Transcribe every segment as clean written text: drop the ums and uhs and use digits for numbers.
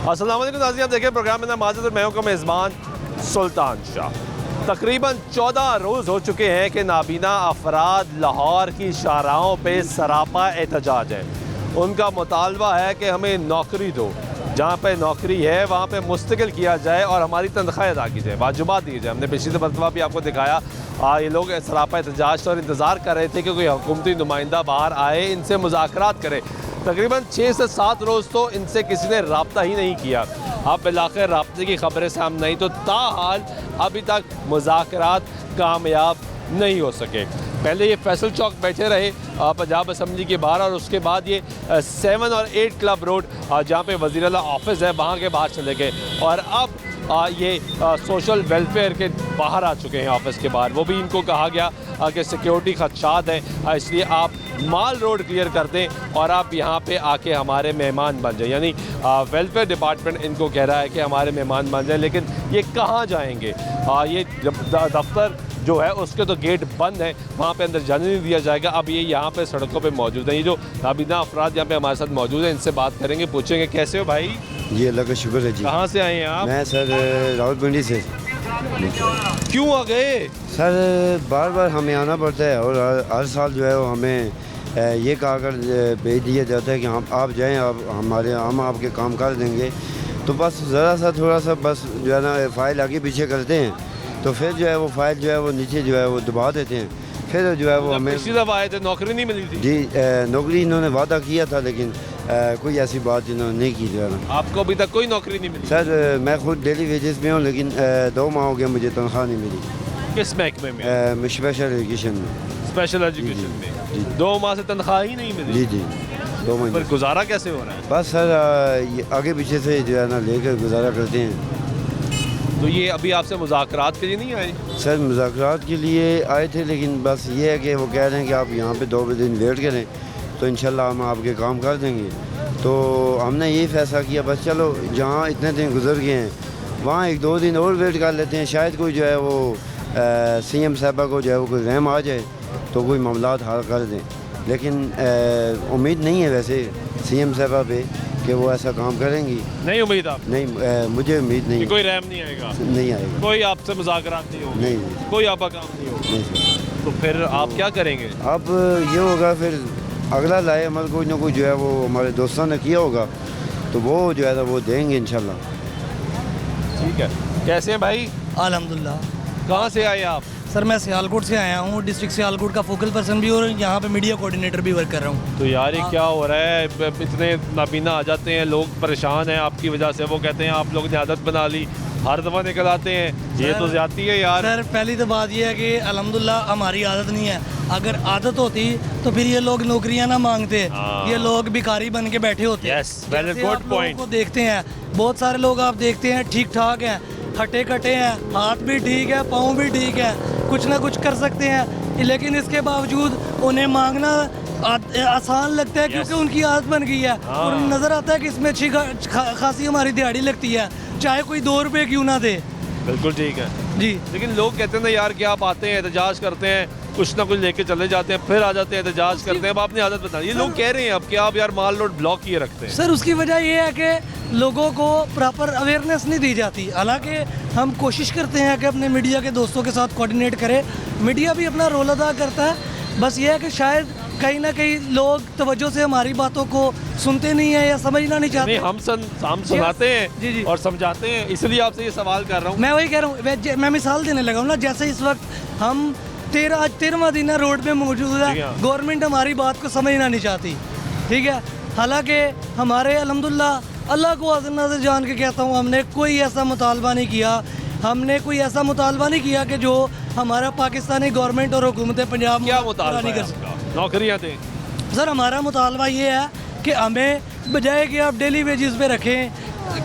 अस्सलाम वालेकुम नाज़रीन, आप देखें प्रोग्राम में माज़िद, मैं हूं मेज़बान सुल्तान शाह। तकरीबन 14 रोज़ हो चुके हैं कि नाबीना अफराद लाहौर की शाहराहों पे सरापा एहतजाज है। उनका मुतालबा है कि हमें नौकरी दो, जहाँ पे नौकरी है वहाँ पे मुस्तकिल किया जाए और हमारी तनख्वाह अदा की जाए, वाजिबात दी जाए। हमने पिछली मरतबा भी आपको दिखाया, ये लोग सरापा एहतजाज और इंतज़ार कर रहे थे कि कोई हुकूमती नुमाइंदा बाहर आए, इनसे मुज़ाकरात करे। तकरीबन 6 से 7 रोज़ तो इनसे किसी ने रब्ता ही नहीं किया। अब बिलाखिर रब्ते की खबरें सामने नहीं, तो ताहाल अभी तक मुज़ाकरात कामयाब नहीं हो सके। पहले ये फैसल चौक बैठे रहे पंजाब असम्बली के बाहर, और उसके बाद ये 7 और 8 क्लब रोड जहाँ पे वज़ीर-ए-आला ऑफिस है वहाँ के बाहर चले गए, और अब ये सोशल वेलफेयर के बाहर आ चुके हैं ऑफिस के बाहर। वो भी इनको कहा गया कि सिक्योरिटी खदशात है, इसलिए आप माल रोड क्लियर कर दें और आप यहाँ पे आके हमारे मेहमान बन जाए। यानी वेलफेयर डिपार्टमेंट इनको कह रहा है कि हमारे मेहमान बन जाए, लेकिन ये कहाँ जाएंगे? ये दफ्तर जो है उसके तो गेट बंद है, वहाँ पे अंदर जाने नहीं दिया जाएगा। अब ये यहाँ पे सड़कों पे मौजूद हैं। ये जो नाबीना अफराद यहाँ पे हमारे साथ मौजूद हैं, इनसे बात करेंगे, पूछेंगे कैसे हो भाई? जी अल्लाह का शुक्र है जी। कहाँ से आए हैं आप? मैं सर रावलपिंडी से। क्यों आ गए? सर बार बार हमें आना पड़ता है, और हर साल जो है वो हमें ये कहा कर भेज दिया जाता है कि आप जाएं, हम आपके काम कर देंगे। तो बस ज़रा सा थोड़ा सा बस जो है ना फ़ाइल आगे पीछे करते हैं, तो फिर जो है वो फाइल जो है वो नीचे जो है वो दबा देते हैं। फिर जो है वो हमें पिछली दफ़ा आए थे, नौकरी नहीं मिली थी? जी नौकरी इन्होंने वादा किया था, लेकिन कोई ऐसी बात इन्होंने नहीं की जो है ना। आपको अभी तक कोई नौकरी नहीं मिली? सर मैं खुद डेली वेजेस में हूँ, लेकिन 2 माह हो गया मुझे तनख्वाह नहीं मिली। किस महकमे में? स्पेशल एजुकेशन में। स्पेशल एजुकेशन में 2 माह से तनख्वाह ही नहीं मिली? जी जी 2 महीने। पर गुजारा कैसे हो रहा है? बस सर आगे पीछे से जो है ना लेकर गुजारा करते हैं। तो ये अभी आपसे मुज़ाकरात के लिए नहीं आए? सर मुज़ाकरात के लिए आए थे, लेकिन बस ये है कि वो कह रहे हैं कि आप यहाँ पे 2 दिन वेट करें, तो इंशाल्लाह हम आपके काम कर देंगे। तो हमने यही फैसला किया, बस चलो जहाँ इतने दिन गुजर गए हैं वहाँ 1-2 दिन और वेट कर लेते हैं। शायद कोई जो है वो CM साहबा को जो है वो कोई रहम आ जाए तो कोई मामलात हल कर दें, लेकिन उम्मीद नहीं है वैसे CM साहबा पे कि वो ऐसा काम करेंगी। नहीं उम्मीद आप? नहीं मुझे उम्मीद नहीं, कोई रहम नहीं आएगा? नहीं आएगा। कोई आपसे मुज़ाकरात नहीं होगा? नहीं। कोई आपका काम नहीं होगा? नहीं सर। तो फिर आप क्या करेंगे? अब ये होगा फिर अगला लाए अमल कोई ना कोई जो है वो हमारे दोस्तों ने किया होगा, तो वो जो है ना वो देंगे इंशाल्लाह। ठीक है। कैसे हैं भाई? अल्हम्दुलिल्लाह। कहाँ से आए आप? सर मैं सियालकोट से आया हूँ, डिस्ट्रिक्ट सियालकोट का फोकल पर्सन भी और यहाँ पे मीडिया कोऑर्डिनेटर भी वर्क कर रहा हूँ। तो यार ये क्या हो रहा है? इतने नाबीना आ जाते हैं, लोग परेशान हैं आपकी वजह से। वो कहते हैं आप लोग ने आदत बना ली, हर दफ़ा निकल आते हैं, ये तो ज़्यादती है यार। सर पहली तो बात ये है कि अल्हम्दुलिल्लाह हमारी आदत नहीं है। अगर आदत होती तो फिर ये लोग नौकरियाँ ना मांगते, ये लोग भिखारी बन के बैठे होते। Good point. को देखते हैं बहुत सारे लोग आप देखते हैं ठीक ठाक हैं, हटे कटे हैं, हाथ भी ठीक है, पाँव भी ठीक है, कुछ ना कुछ कर सकते हैं, लेकिन इसके बावजूद उन्हें मांगना आसान लगता है क्योंकि उनकी आदत बन गई है। और नज़र आता है कि इसमें अच्छी खासी हमारी दिहाड़ी लगती है, चाहे कोई 2 रुपये क्यों ना दे। बिल्कुल ठीक है जी। लेकिन लोग कहते हैं ना यार कि आप आते हैं एहतजाज करते हैं, कुछ ना कुछ लेके चले जाते हैं, फिर आ जाते हैं एहतजाज करते हैं। अब आपने आदत बता, ये लोग कह रहे हैं अब कि आप यार माल रोड ब्लॉक किए रखते हैं। सर उसकी वजह ये है कि लोगों को प्रॉपर अवेयरनेस नहीं दी जाती। हालांकि हम कोशिश करते हैं कि अपने मीडिया के दोस्तों के साथ कोऑर्डिनेट करें, मीडिया भी अपना रोल अदा करता है, बस ये है कि शायद कहीं ना कहीं लोग तवज्जो से हमारी बातों को सुनते नहीं है या समझना नहीं चाहते। नहीं, हम सुनाते हैं जी और समझाते हैं, इसलिए आपसे ये सवाल कर रहा हूँ। मैं वही कह रहा हूँ, मैं मिसाल देने लगा हूँ ना, जैसे इस वक्त हम 13वां दिन है रोड पे मौजूद है, गवर्नमेंट हमारी बात को समझना नहीं चाहती, ठीक है। हालांकि हमारे अल्हम्दुलिल्लाह अल्लाह को आज़ना से जान के कहता हूँ, हमने कोई ऐसा मुतालबा नहीं किया, हमने कोई ऐसा मुतालबा नहीं किया कि जो हमारा पाकिस्तानी गवर्नमेंट और हुकूमत पंजाब क्या मुतालबा नहीं कर है सकता। नौकरियाँ दें। सर हमारा मुतालबा ये है कि हमें बजाय कि आप डेली वेजेस पे रखें,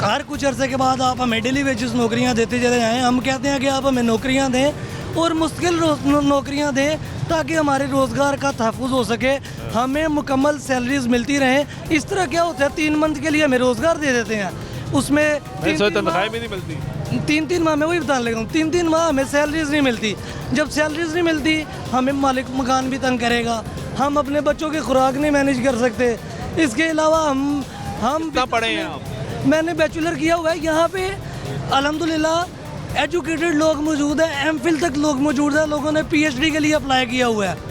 हर कुछ अरसे के बाद आप हमें डेली वेजेस नौकरियां देते चले जाएं, हम कहते हैं कि आप हमें नौकरियां दें और मुश्किल नौकरियां दें ताकि हमारे रोज़गार का तहफ़्फ़ुज़ हो सके, हमें मुकम्मल सैलरीज मिलती रहें। इस तरह क्या होता है, 3 मंथ के लिए हमें रोज़गार दे देते हैं, उसमें तनख्वाह भी नहीं मिलती। 3-3 माह में वही बताने लगा हूँ, 3-3 माह हमें सैलरीज नहीं मिलती। जब सैलरीज नहीं मिलती हमें मालिक मकान भी तंग करेगा, हम अपने बच्चों की खुराक नहीं मैनेज कर सकते। इसके अलावा हम कितना पढ़े हैं आप? मैंने बैचलर किया हुआ है। यहाँ पे अल्हम्दुलिल्लाह एजुकेटेड लोग मौजूद हैं, एमफिल तक लोग मौजूद हैं, लोगों ने पीएचडी के लिए अप्लाई किया हुआ है।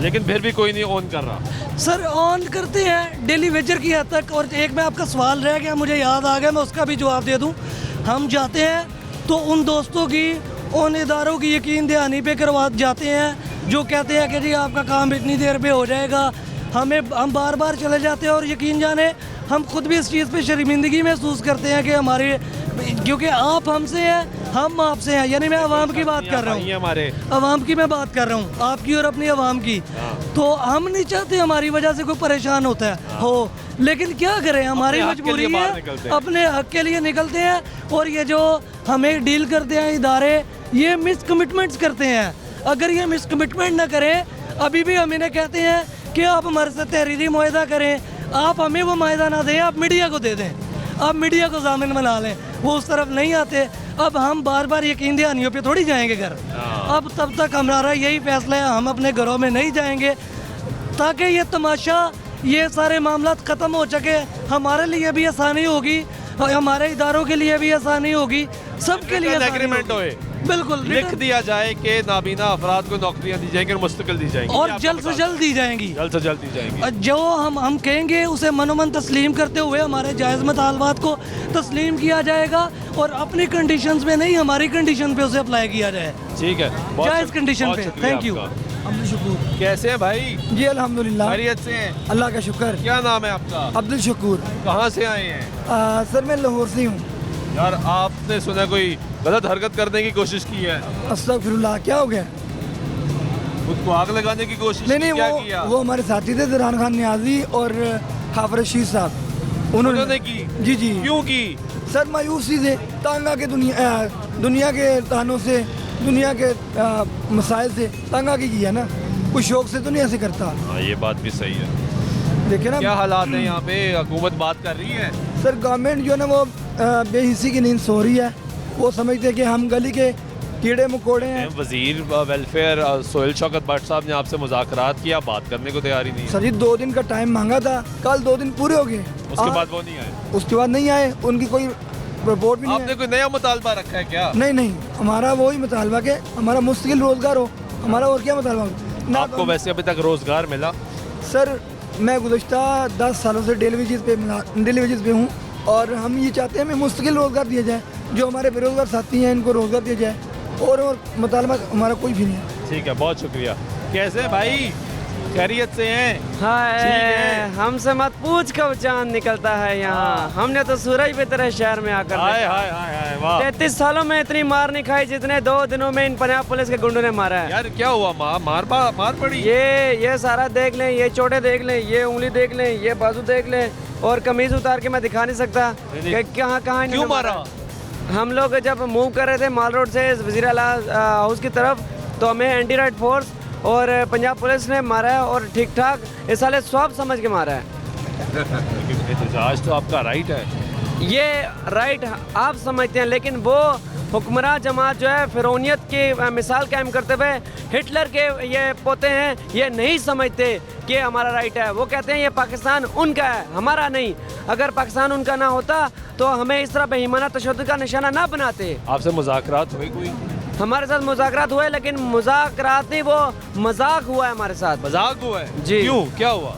लेकिन फिर भी कोई नहीं ऑन कर रहा। सर ऑन करते हैं डेली वेजर की हद तक। और एक मैं आपका सवाल रह गया, मुझे याद आ गया, मैं उसका भी जवाब दे दूं। हम जाते हैं तो उन दोस्तों की, उन इदारों की यकीन दहानी पे करवा जाते हैं जो कहते हैं कि जी आपका काम इतनी देर पे हो जाएगा। हम बार बार चले जाते हैं और यकीन जाने हम खुद भी इस चीज़ पे शर्मिंदगी महसूस करते हैं कि हमारे, क्योंकि आप हमसे हैं, हम आपसे हैं। यानी मैं आवाम की बात कर रहा हूँ, हमारे आवाम की मैं बात कर रहा हूँ, आपकी और अपनी आवाम की। तो हम नहीं चाहते हमारी वजह से कोई परेशान होता है हो, लेकिन क्या करें, हमारी मजबूरी है, अपने हक के लिए निकलते हैं। और ये जो हमें डील करते हैं इदारे, ये मिस कमिटमेंट्स करते हैं। अगर ये मिस कमिटमेंट ना करें, अभी भी हम इन्हें कहते हैं कि आप हमारे साथ तहरीरी मुआहदा करें, आप हमें वो मुआहदा ना दें, आप मीडिया को दे दें, आप मीडिया को जामिन बना लें। वो उस तरफ नहीं आते। अब हम बार बार यकीन दहानियों पे थोड़ी जाएंगे घर। अब तब तक हमारा यही फैसला है, हम अपने घरों में नहीं जाएंगे ताकि ये तमाशा, ये सारे मामला ख़त्म हो सके। हमारे लिए भी आसानी होगी, हमारे इदारों के लिए भी आसानी होगी, सबके लिए एग्रीमेंट होए, बिल्कुल लिख दिया जाए कि नाबीना अफराद को नौकरियां दी जाएंगी और मुस्तकिल दी जाएंगी, और जल्द से जल्द दी जाएंगी, जल्द से जल्द दी जाएंगी। जो हम कहेंगे उसे मनोमन तस्लीम करते हुए हमारे जायज़ मुतालबात को तस्लीम किया जाएगा और अपनी कंडीशंस में नहीं, हमारी कंडीशन पे उसे अप्लाई किया जाए। ठीक है, जायज़ कंडीशन पे। Thank you. शुक्र। कैसे हैं भाई? जी अल्हम्दुलिल्लाह, खैरियत से हैं? अल्लाह का शुक्र। क्या नाम है आपका? अब्दुल शकूर। कहाँ से आए हैं? सर मैं लाहौर से हूँ। यार आपने सुना कोई गलत हरकत करने की कोशिश की है? अस्तगफिरुल्लाह, क्या हो गया? खुद को आग लगाने की कोशिश नहीं की, क्या नहीं, किया? वो हमारे साथी थे दरान खान नियाजी और हाफिज रशीद साहब, उन्होंने की? जी जी। क्यों की? सर मायूसी से, तंग आके दुनिया के तानों से, दुनिया के मसाइल से तंग आके किया ना, कुछ शौक से तो नहीं ऐसे करता। हाँ, ये बात भी सही है। देखे ना क्या हालात है यहाँ पे? हुकूमत बात कर रही है? सर गवर्नमेंट जो है ना वो बेहिसी की नींद सो रही है। वो समझते हैं कि हम गली के कीड़े मकोड़े हैं। वजीर वेलफेयर सोहेल शौकत भट्ट साहब ने आपसे मुज़ाकरात किया, बात करने को तैयारी नहीं है। सर जी 2 दिन का टाइम मांगा था, कल 2 दिन पूरे हो गए, उसके बाद वो नहीं आए? उसके बाद नहीं आए, उनकी कोई रिपोर्ट भी नहीं आपने है। कोई नया मुतालबा रखा है क्या? नहीं, हमारा वही मुतालबा के हमारा मुस्तकिल रोजगार हो, हमारा और क्या मुतालबा ना। आपको वैसे अभी तक रोजगार मिला? सर मैं गुज़श्ता 10 सालों से डेली वेजेस पे हूँ और हम ये चाहते हैं हमें मुस्तकिल रोज़गार दिया जाए, जो हमारे बेरोज़गार साथी हैं इनको रोज़गार दिया जाए, और मुतालबा हमारा कोई भी नहीं है। ठीक है, बहुत शुक्रिया। कैसे हैं भाई? खैरियत से हैं? हाय, हमसे मत पूछ कब चांद निकलता है यहाँ, हमने तो सूरज भी तेरे शहर में आकर हाय देखा। हाय हाय हाय, वाह 33 सालों में इतनी मार नहीं खाई जितने 2 दिनों में इन पंजाब पुलिस के गुंडों ने मारा है। यार क्या हुआ? मार पड़ी? ये सारा देख लें, ये चोटे देख लें, ये उंगली देख लें, ये बाजू देख लें, और कमीज उतार के मैं दिखा नहीं सकता कि कहाँ कहाँ क्यों मारा? हम लोग जब मूव कर रहे थे माल रोड से वज़ीर आला हाउस की तरफ, तो हमें एंटी राइट फोर्स और पंजाब पुलिस ने मारा है, और ठीक ठाक इस साले स्वाब समझ के मारा है। लेकिन एहतजाज तो आपका राइट है। ये राइट आप समझते हैं, लेकिन वो हुक्मरान जमात जो है फिरौनियत की मिसाल कायम करते हुए हिटलर के ये पोते हैं, ये नहीं समझते कि हमारा राइट है। वो कहते हैं ये पाकिस्तान उनका है, हमारा नहीं। अगर पाकिस्तान उनका ना होता तो हमें इस तरह बेईमाना तशद्दुद का निशाना ना बनाते। आपसे मुज़ाकरात हुए कोई? हमारे साथ मुज़ाकरात हुए, लेकिन मुज़ाकरात नहीं, वो मजाक हुआ है हमारे साथ। मजाक हुआ है? जी। क्यों, क्या हुआ?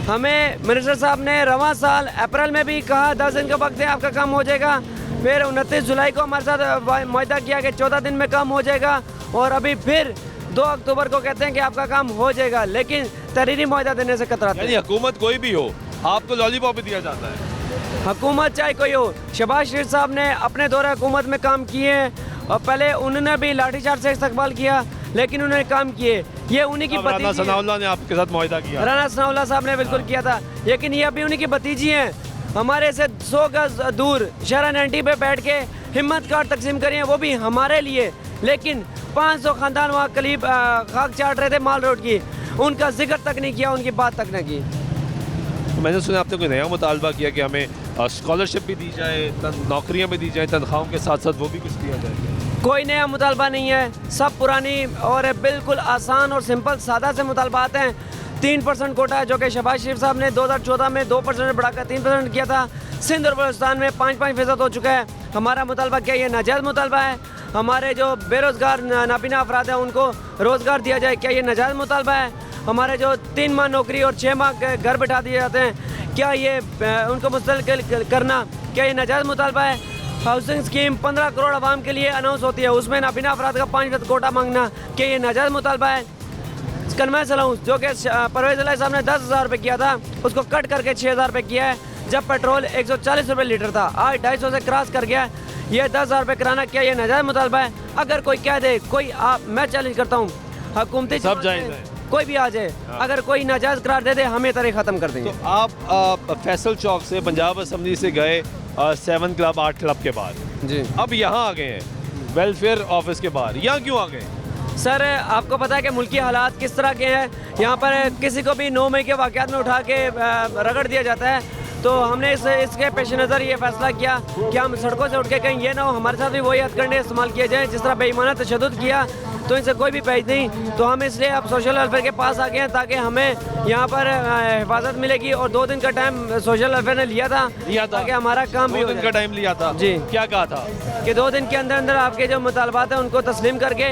हमें मिनिस्टर साहब ने रवां साल अप्रैल में भी कहा 10 दिन का वक्त है, आपका काम हो जाएगा। फिर 29 जुलाई को हमारे साथ मुआहदा किया कि 14 दिन में काम हो जाएगा, और अभी फिर 2 अक्टूबर को कहते हैं कि आपका काम हो जाएगा, लेकिन तहरीरी मुआहदा देने से कतराते यानी हैं। हुकूमत कोई भी हो, आपको लॉलीपॉप भी दिया जाता है? हुकूमत चाहे कोई हो, शहबाज शरीफ साहब ने अपने दौरे हुकूमत में काम किए हैं, और पहले उन्होंने भी लाठीचार्ज से इस्तकबाल किया, लेकिन उन्होंने काम किए। ये उन्हीं की राना भतीजी है। सनाउल्लाह ने आपके साथ मुआहदा किया? राना सनाउल्लाह साहब ने बिल्कुल किया था, लेकिन ये अभी उन्हीं की भतीजी हैं। हमारे से 100 गज दूर शहर 90 पे बैठ के हिम्मत कार्ड तकसीम करिए, वो भी हमारे लिए, लेकिन 500 खानदान वहाँ करीब खाक चाट रहे थे माल रोड की, उनका जिक्र तक नहीं किया, उनकी बात तक नहीं की। तो मैंने सुना आपने कोई नया मुतालबा किया कि हमें स्कॉलरशिप भी दी जाए, नौकरियां भी दी जाए, तनख्वाहों के साथ साथ वो भी कुछ दिया जाए? कोई नया मुतालबा नहीं है, सब पुरानी और बिल्कुल आसान और सिंपल सादा से मुतालबात हैं। 3% कोटा है, जो कि शहबाज शरीफ साहब ने 2014 में 2% बढ़ाकर 3% किया था। सिंध और बलूचिस्तान में 5-5% हो चुका है। हमारा मुतालबा क्या ये नाजायज़ मुतालबा है? हमारे जो बेरोज़गार नाबीना अफराद हैं उनको रोज़गार दिया जाए, क्या ये नाजायज़ मुतालबा है? हमारे जो 3 माह नौकरी और 6 माह घर बैठा दिए जाते हैं, क्या ये उनको मुस्तकिल करना क्या ये नाजायज़ मुतालबा है? हाउसिंग स्कीम 15 करोड़ आवाम के लिए अनाउंस होती है, उसमें नाबीना अफराद का 5% कोटा मांगना, क्या ये नाजायज़ मुतालबा है? कन्वेंस अलाउंस जो कि परवेज़ इलाही साहब ने 10,000 रुपये किया था, उसको कट करके 6,000 रुपये किया है, जब पेट्रोल 140 रुपये लीटर था, आज 250 से क्रॉस कर गया है। ये 10,000 रुपये कराना क्या ये नाजायज़ मुतालबा है? अगर कोई कह दे, कोई मैं चैलेंज करता हूँ, हुकूमती सब जायज़ है, कोई भी आ जाए, अगर कोई नाजायज़ करार दे दे, हम ये तरह ख़त्म कर देंगे। तो आप फैसल चौक से पंजाब असम्बली से गए 7 क्लब 8 क्लब के बाद, जी अब यहाँ आ गए हैं वेलफेयर ऑफिस के बाहर, यहाँ क्यों आ गए? सर, आपको पता है कि मुल्की हालात किस तरह के हैं। यहाँ पर किसी को भी 9 मई के वाक़यात में उठा के रगड़ दिया जाता है, तो हमने इसके पेश नज़र ये फैसला किया कि हम सड़कों से उठ के कहीं ये ना हो हमारे साथ भी वही हथकंडे इस्तेमाल किए जाएँ जिस तरह बेईमाना तशद्दुद किया, तो इनसे कोई भी पैज नहीं। तो हम इसलिए अब सोशल वेलफेयर के पास आ गए हैं ताकि हमें यहाँ पर हिफाजत मिलेगी, और 2 दिन का टाइम सोशल वेलफेयर ने लिया था ताकि हमारा काम भी 2 दिन का टाइम लिया था जी। क्या कहा था कि 2 दिन के अंदर अंदर आपके जो मुतालबात हैं उनको तस्लीम करके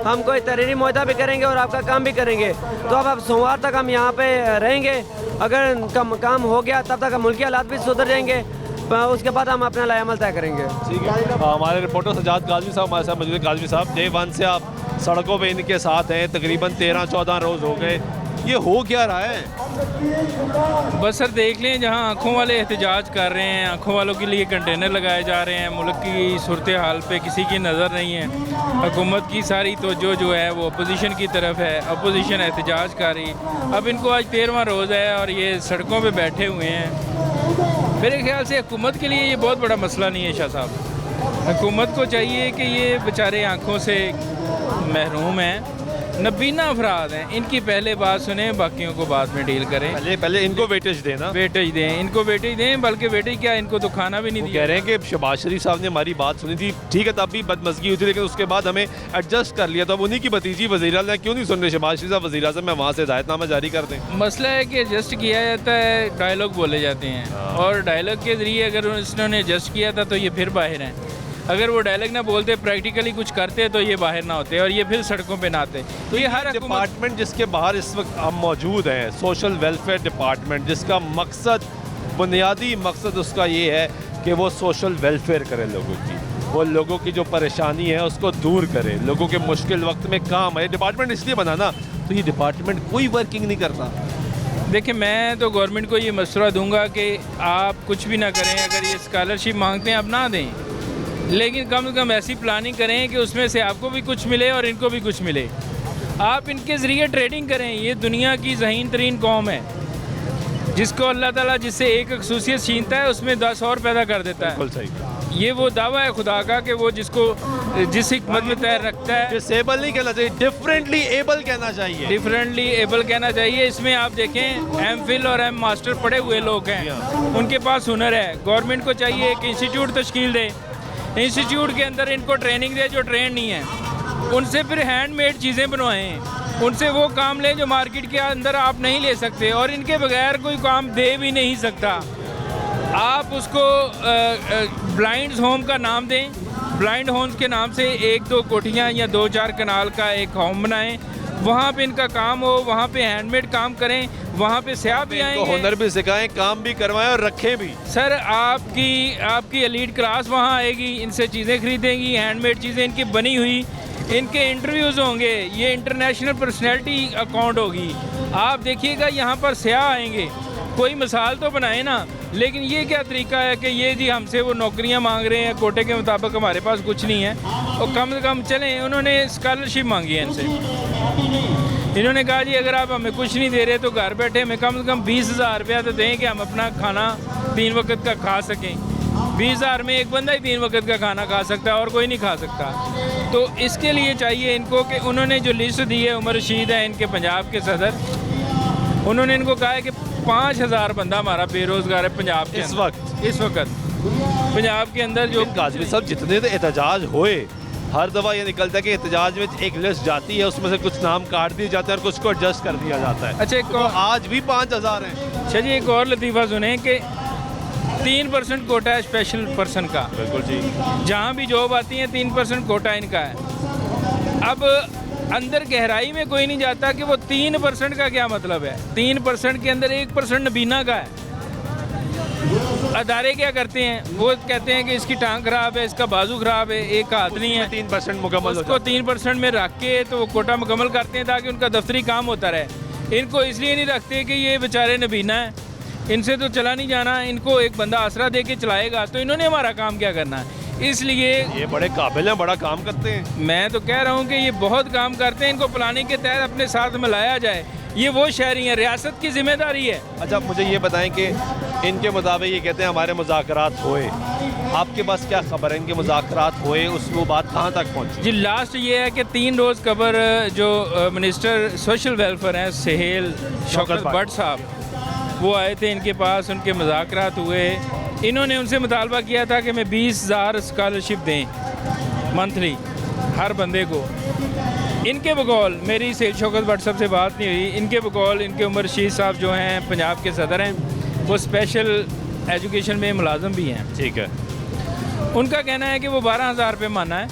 हम कोई तहरीरी मुआहदा भी करेंगे और आपका काम भी करेंगे। तो अब सोमवार तक हम यहाँ पे रहेंगे, अगर काम हो गया तब तक मुल्की हालात भी सुधर जाएंगे, उसके बाद हम अपना लाएअमल तय करेंगे। ठीक है, हमारे रिपोर्टर सजाद काज़मी साहब हमारे साथ मौजूद हैं। काज़मी साहब, डे 1 से आप सड़कों पे इनके साथ हैं, तकरीबन 13-14 रोज़ हो गए, ये हो क्या रहा है? बस सर देख लें, जहां आंखों वाले एहतजाज कर रहे हैं, आंखों वालों के लिए कंटेनर लगाए जा रहे हैं, मुल्क की सूरत हाल पे किसी की नज़र नहीं है। हुकूमत की सारी तवज्जो जो है वो अपोजिशन की तरफ है, अपोजिशन एहतजाज कर रही। अब इनको आज 13वां रोज़ है और ये सड़कों पे बैठे हुए हैं। मेरे ख्याल से हुकूमत के लिए ये बहुत बड़ा मसला नहीं है शाह साहब। हुकूमत को चाहिए कि ये बेचारे आँखों से महरूम हैं, नबीना अफराद हैं, इनकी पहले बात सुने, बाकियों को बाद में डील करें। पहले इनको वेटेज देना, वेटेज दें, इनको वेटेज दें, बल्कि वेटेज क्या, इनको तो खाना भी नहीं दिया। कह रहे हैं कि शहबाज शरीफ साहब ने हमारी बात सुनी थी, ठीक है, तब भी बदमज़गी हुई थी, लेकिन उसके बाद हमें एडजस्ट कर लिया। तो अब उन्हीं की भतीजी वज़ीर-ए-आज़म क्यों नहीं सुन रहे? शहबाज शरीफ साहब वज़ीर-ए-आज़म में वहाँ से हिदायतनामा जारी कर दें। मसला है कि एडजस्ट किया जाता है, डायलॉग बोले जाते हैं, और डायलॉग के ज़रिए अगर उन्होंने एडजस्ट किया था तो ये फिर बाहर हैं। अगर वो डायलॉग ना बोलते, प्रैक्टिकली कुछ करते, तो ये बाहर ना होते और ये फिर सड़कों पे ना आते। तो ये हर डिपार्टमेंट जिसके बाहर इस वक्त हम मौजूद हैं, सोशल वेलफेयर डिपार्टमेंट, जिसका मकसद, बुनियादी मकसद उसका ये है कि वो सोशल वेलफेयर करे लोगों की, वो लोगों की जो परेशानी है उसको दूर करे, लोगों के मुश्किल वक्त में काम है। डिपार्टमेंट इसलिए बना ना, तो ये डिपार्टमेंट कोई वर्किंग नहीं करता। देखिए, मैं तो गवर्नमेंट को ये मशवरा दूंगा कि आप कुछ भी ना करें, अगर ये स्कॉलरशिप मांगते हैं आप ना दें, लेकिन कम से कम ऐसी प्लानिंग करें कि उसमें से आपको भी कुछ मिले और इनको भी कुछ मिले। आप इनके ज़रिए ट्रेडिंग करें। ये दुनिया की ज़हीन तरीन कौम है, जिसको अल्लाह ताला जिससे एक खसूसियत छीनता है उसमें 10 और पैदा कर देता है। बिल्कुल सही। ये वो दावा है खुदा का कि वो जिसको जिस हिकमत में तैर रखता है। डिसेबल नहीं कहना चाहिए, डिफरेंटली एबल कहना चाहिए। डिफरेंटली एबल कहना चाहिए। इसमें आप देखें, एम.फिल और एम मास्टर पढ़े हुए लोग हैं, उनके पास हुनर है। गवर्नमेंट को चाहिए एक इंस्टीट्यूट तश्कील दे, इंस्टीट्यूट के अंदर इनको ट्रेनिंग दे जो ट्रेन नहीं है, उनसे फिर हैंडमेड चीज़ें बनवाएं, उनसे वो काम लें जो मार्केट के अंदर आप नहीं ले सकते, और इनके बगैर कोई काम दे भी नहीं सकता। आप उसको ब्लाइंड होम का नाम दें, ब्लाइंड होम्स के नाम से 1-2 कोठियाँ या 2-4 कनाल का एक होम बनाएं, वहाँ पे इनका काम हो, वहाँ पे हैंडमेड काम करें, वहाँ पे स्याह भी आएंगे, हुनर भी सिखाएं, काम भी करवाएं और रखें भी। सर आपकी एलीट क्लास वहाँ आएगी, इनसे चीज़ें खरीदेंगी, हैंडमेड चीज़ें इनकी बनी हुई, इनके इंटरव्यूज़ होंगे, ये इंटरनेशनल पर्सनैलिटी अकाउंट होगी। आप देखिएगा यहाँ पर स्याह आएंगे, कोई मिसाल तो बनाए ना। लेकिन ये क्या तरीका है कि ये जी हमसे वो नौकरियाँ मांग रहे हैं, कोटे के मुताबिक हमारे पास कुछ नहीं है, और कम से कम चलें। उन्होंने स्कॉलरशिप मांगी है इनसे, इन्होंने कहा जी अगर आप हमें कुछ नहीं दे रहे तो घर बैठे हमें कम से कम 20,000 रुपया तो दें कि हम अपना खाना 3 वक्त का खा सकें। 20,000 में एक बंदा ही 3 वक्त का खाना खा सकता है और कोई नहीं खा सकता। तो इसके लिए चाहिए इनको कि उन्होंने जो लिस्ट दी है, उमर रशीद है इनके पंजाब के सदर, उन्होंने इनको कहा है कि 5,000 बंदा हमारा बेरोज़गार है पंजाब के इस वक्त पंजाब के अंदर। जो काज़मी साहब, जितने तो एहतजाज होए, हर दफ़ा ये निकलता है कि एहतजाज में एक लिस्ट जाती है, उसमें से कुछ नाम काट दिए जाते हैं और कुछ को एडजस्ट कर दिया जाता है। अच्छा, तो आज भी 5,000 हैं। अच्छा जी, एक और लतीफ़ा सुने कि 3% कोटा है स्पेशल पर्सन का। बिल्कुल जी। जहाँ भी जॉब आती है 3% कोटा इनका है। अब अंदर गहराई में कोई नहीं जाता कि वो 3% का क्या मतलब है। 3% के अंदर 1% नबीना का है। अदारे क्या करते हैं, वो कहते हैं कि इसकी टांग खराब है, इसका बाजू खराब है, एक हाथ नहीं है, 3% मुकम्मल हो उसको 3% में रख के तो वो कोटा मुकम्मल करते हैं ताकि उनका दफ्तरी काम होता रहे। इनको इसलिए नहीं रखते कि ये बेचारे नबीना है, इनसे तो चला नहीं जाना, इनको एक बंदा आसरा दे के चलाएगा, तो इन्होंने हमारा काम क्या करना है। इसलिए ये बड़े काबिल हैं, बड़ा काम करते हैं। मैं तो कह रहा हूँ कि ये बहुत काम करते हैं, इनको प्लानिंग के तहत अपने साथ मिलाया जाए। ये वो शहरी हैं, रियासत की जिम्मेदारी है। अच्छा, मुझे ये बताएं कि इनके मुताबिक ये कहते हैं हमारे मुज़ाकरात हुए, आपके पास क्या खबर है इनके मुज़ाकरात हुए, उस वो बात कहाँ तक पहुँची? जी लास्ट ये है कि 3 रोज़ कबर जो मिनिस्टर सोशल वेलफेयर हैं सहेल शौकत भट्ट साहब, वो आए थे इनके पास, उनके मुज़ाकरात हुए। इन्होंने उनसे मुतालबा किया था कि मैं 20,000 स्कॉलरशिप दें मंथली हर बंदे को। इनके बकौल मेरी सैयद शौकत भट्ट साहब से बात नहीं हुई। इनके बकौल इनके उमर रशीद साहब जो हैं पंजाब के सदर हैं, वो स्पेशल एजुकेशन में मुलाजम भी हैं। ठीक है। उनका कहना है कि वो 12,000 रुपये माना है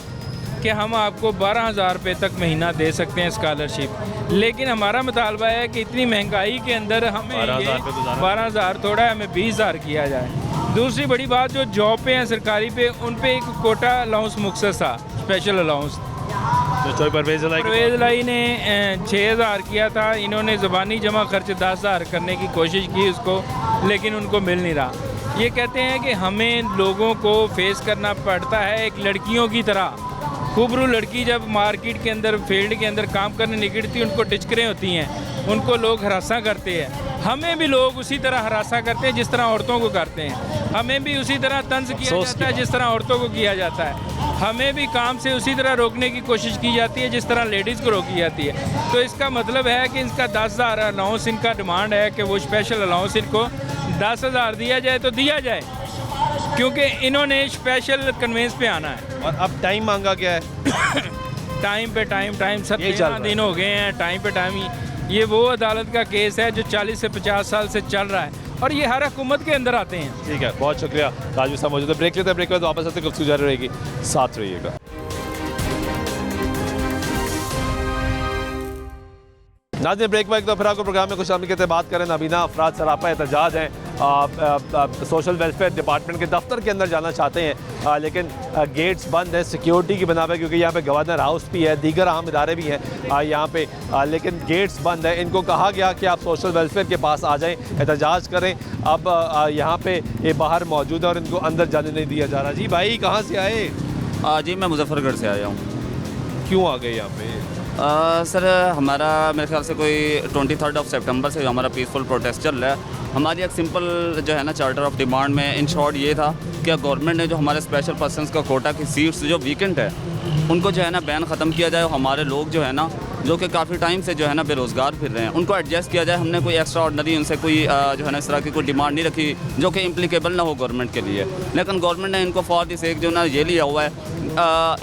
कि हम आपको 12,000 रुपये तक महीना दे सकते हैं स्कॉलरशिप, लेकिन हमारा मुतालबा है कि इतनी महंगाई के अंदर हमें 12,000 थोड़ा है, हमें 20,000 किया जाए। दूसरी बड़ी बात, जो जॉब पे हैं सरकारी पे, उन पे एक कोटा अलाउंस मुख्तस था, स्पेशल अलाउंस। तो परवेज़ लाई ने 6,000 किया था। इन्होंने ज़बानी जमा खर्च 10,000 करने की कोशिश की उसको, लेकिन उनको मिल नहीं रहा। ये कहते हैं कि हमें लोगों को फेस करना पड़ता है एक लड़कियों की तरह। खूबरू लड़की जब मार्केट के अंदर फील्ड के अंदर काम करने निकलती, उनको टिचकरें होती हैं, उनको लोग हरासा करते हैं। हमें भी लोग उसी तरह हरासा करते हैं जिस तरह औरतों को करते हैं। हमें भी उसी तरह तंज किया जाता है जिस तरह औरतों को किया जाता है। हमें भी काम से उसी तरह रोकने की कोशिश की जाती है जिस तरह लेडीज़ को रोकी जाती है। तो इसका मतलब है कि इसका 10,000 अलाउंस इनका डिमांड है कि वो स्पेशल अलाउंस इनको 10,000 दिया जाए तो दिया जाए, क्योंकि इन्होंने स्पेशल कन्वेंस पे आना है। और अब टाइम मांगा गया है। टाइम पे टाइम सर, ये चल रहा 13 दिन हो गए हैं, टाइम पे टाइम। ये वो अदालत का केस है जो 40 से 50 साल से चल रहा है, और ये हर हुकूमत के अंदर आते हैं। ठीक है, बहुत शुक्रिया राजू साहब मौजूद है। ब्रेक लेते हैं, ब्रेक के बाद वापस आते गुफ्तगू जारी रहेगी, साथ रहिएगा। नाज़रीन, ब्रेक एक फिर आपको प्रोग्राम में कुछ शामिल कहते बात करें। नाबीना अफराद सरापा एहतजाज हैं, सोशल वेलफेयर डिपार्टमेंट के दफ्तर के अंदर जाना चाहते हैं, लेकिन गेट्स बंद है सिक्योरिटी की बना पे, क्योंकि यहाँ पे गवर्नर हाउस भी है, दीगर अहम इदारे भी हैं यहाँ पे, लेकिन गेट्स बंद है। इनको कहा गया कि आप सोशल वेलफेयर के पास आ जाएं, एहतजाज करें। अब यहाँ पे ये बाहर मौजूद है और इनको अंदर जाने नहीं दिया जा रहा। जी भाई, कहाँ से आए? जी मैं मुजफ्फरगढ़ से आया हूँ। क्यों आ गए यहाँ पे? सर हमारा मेरे ख्याल से कोई 23 सितंबर से हमारा पीसफुल प्रोटेस्ट चल रहा है। हमारी एक सिंपल जो है ना चार्टर ऑफ डिमांड में इन शॉर्ट ये था कि गवर्नमेंट ने जो हमारे स्पेशल पर्सनस का कोटा की सीट्स जो वीकेंट है उनको जो है ना बैन ख़त्म किया जाए। हमारे लोग जो है ना जो कि काफ़ी टाइम से जो है ना बेरोज़गार फिर रहे हैं, उनको एडजस्ट किया जाए। हमने कोई एक्स्ट्रा ऑर्डनरी उनसे कोई जो है ना इस तरह की कोई डिमांड नहीं रखी जो कि इम्प्लीकेबल ना हो गवर्नमेंट के लिए, लेकिन गवर्नमेंट ने इनको फॉर दिस एक जो ना ये लिया हुआ है।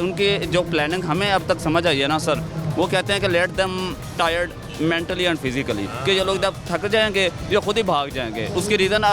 उनकी जो प्लानिंग हमें अब तक समझ आई है ना सर, वो कहते हैं कि let them tired mentally and physically, कि ये लोग जब थक जाएंगे ये खुद ही भाग जाएंगे। उसकी रीज़न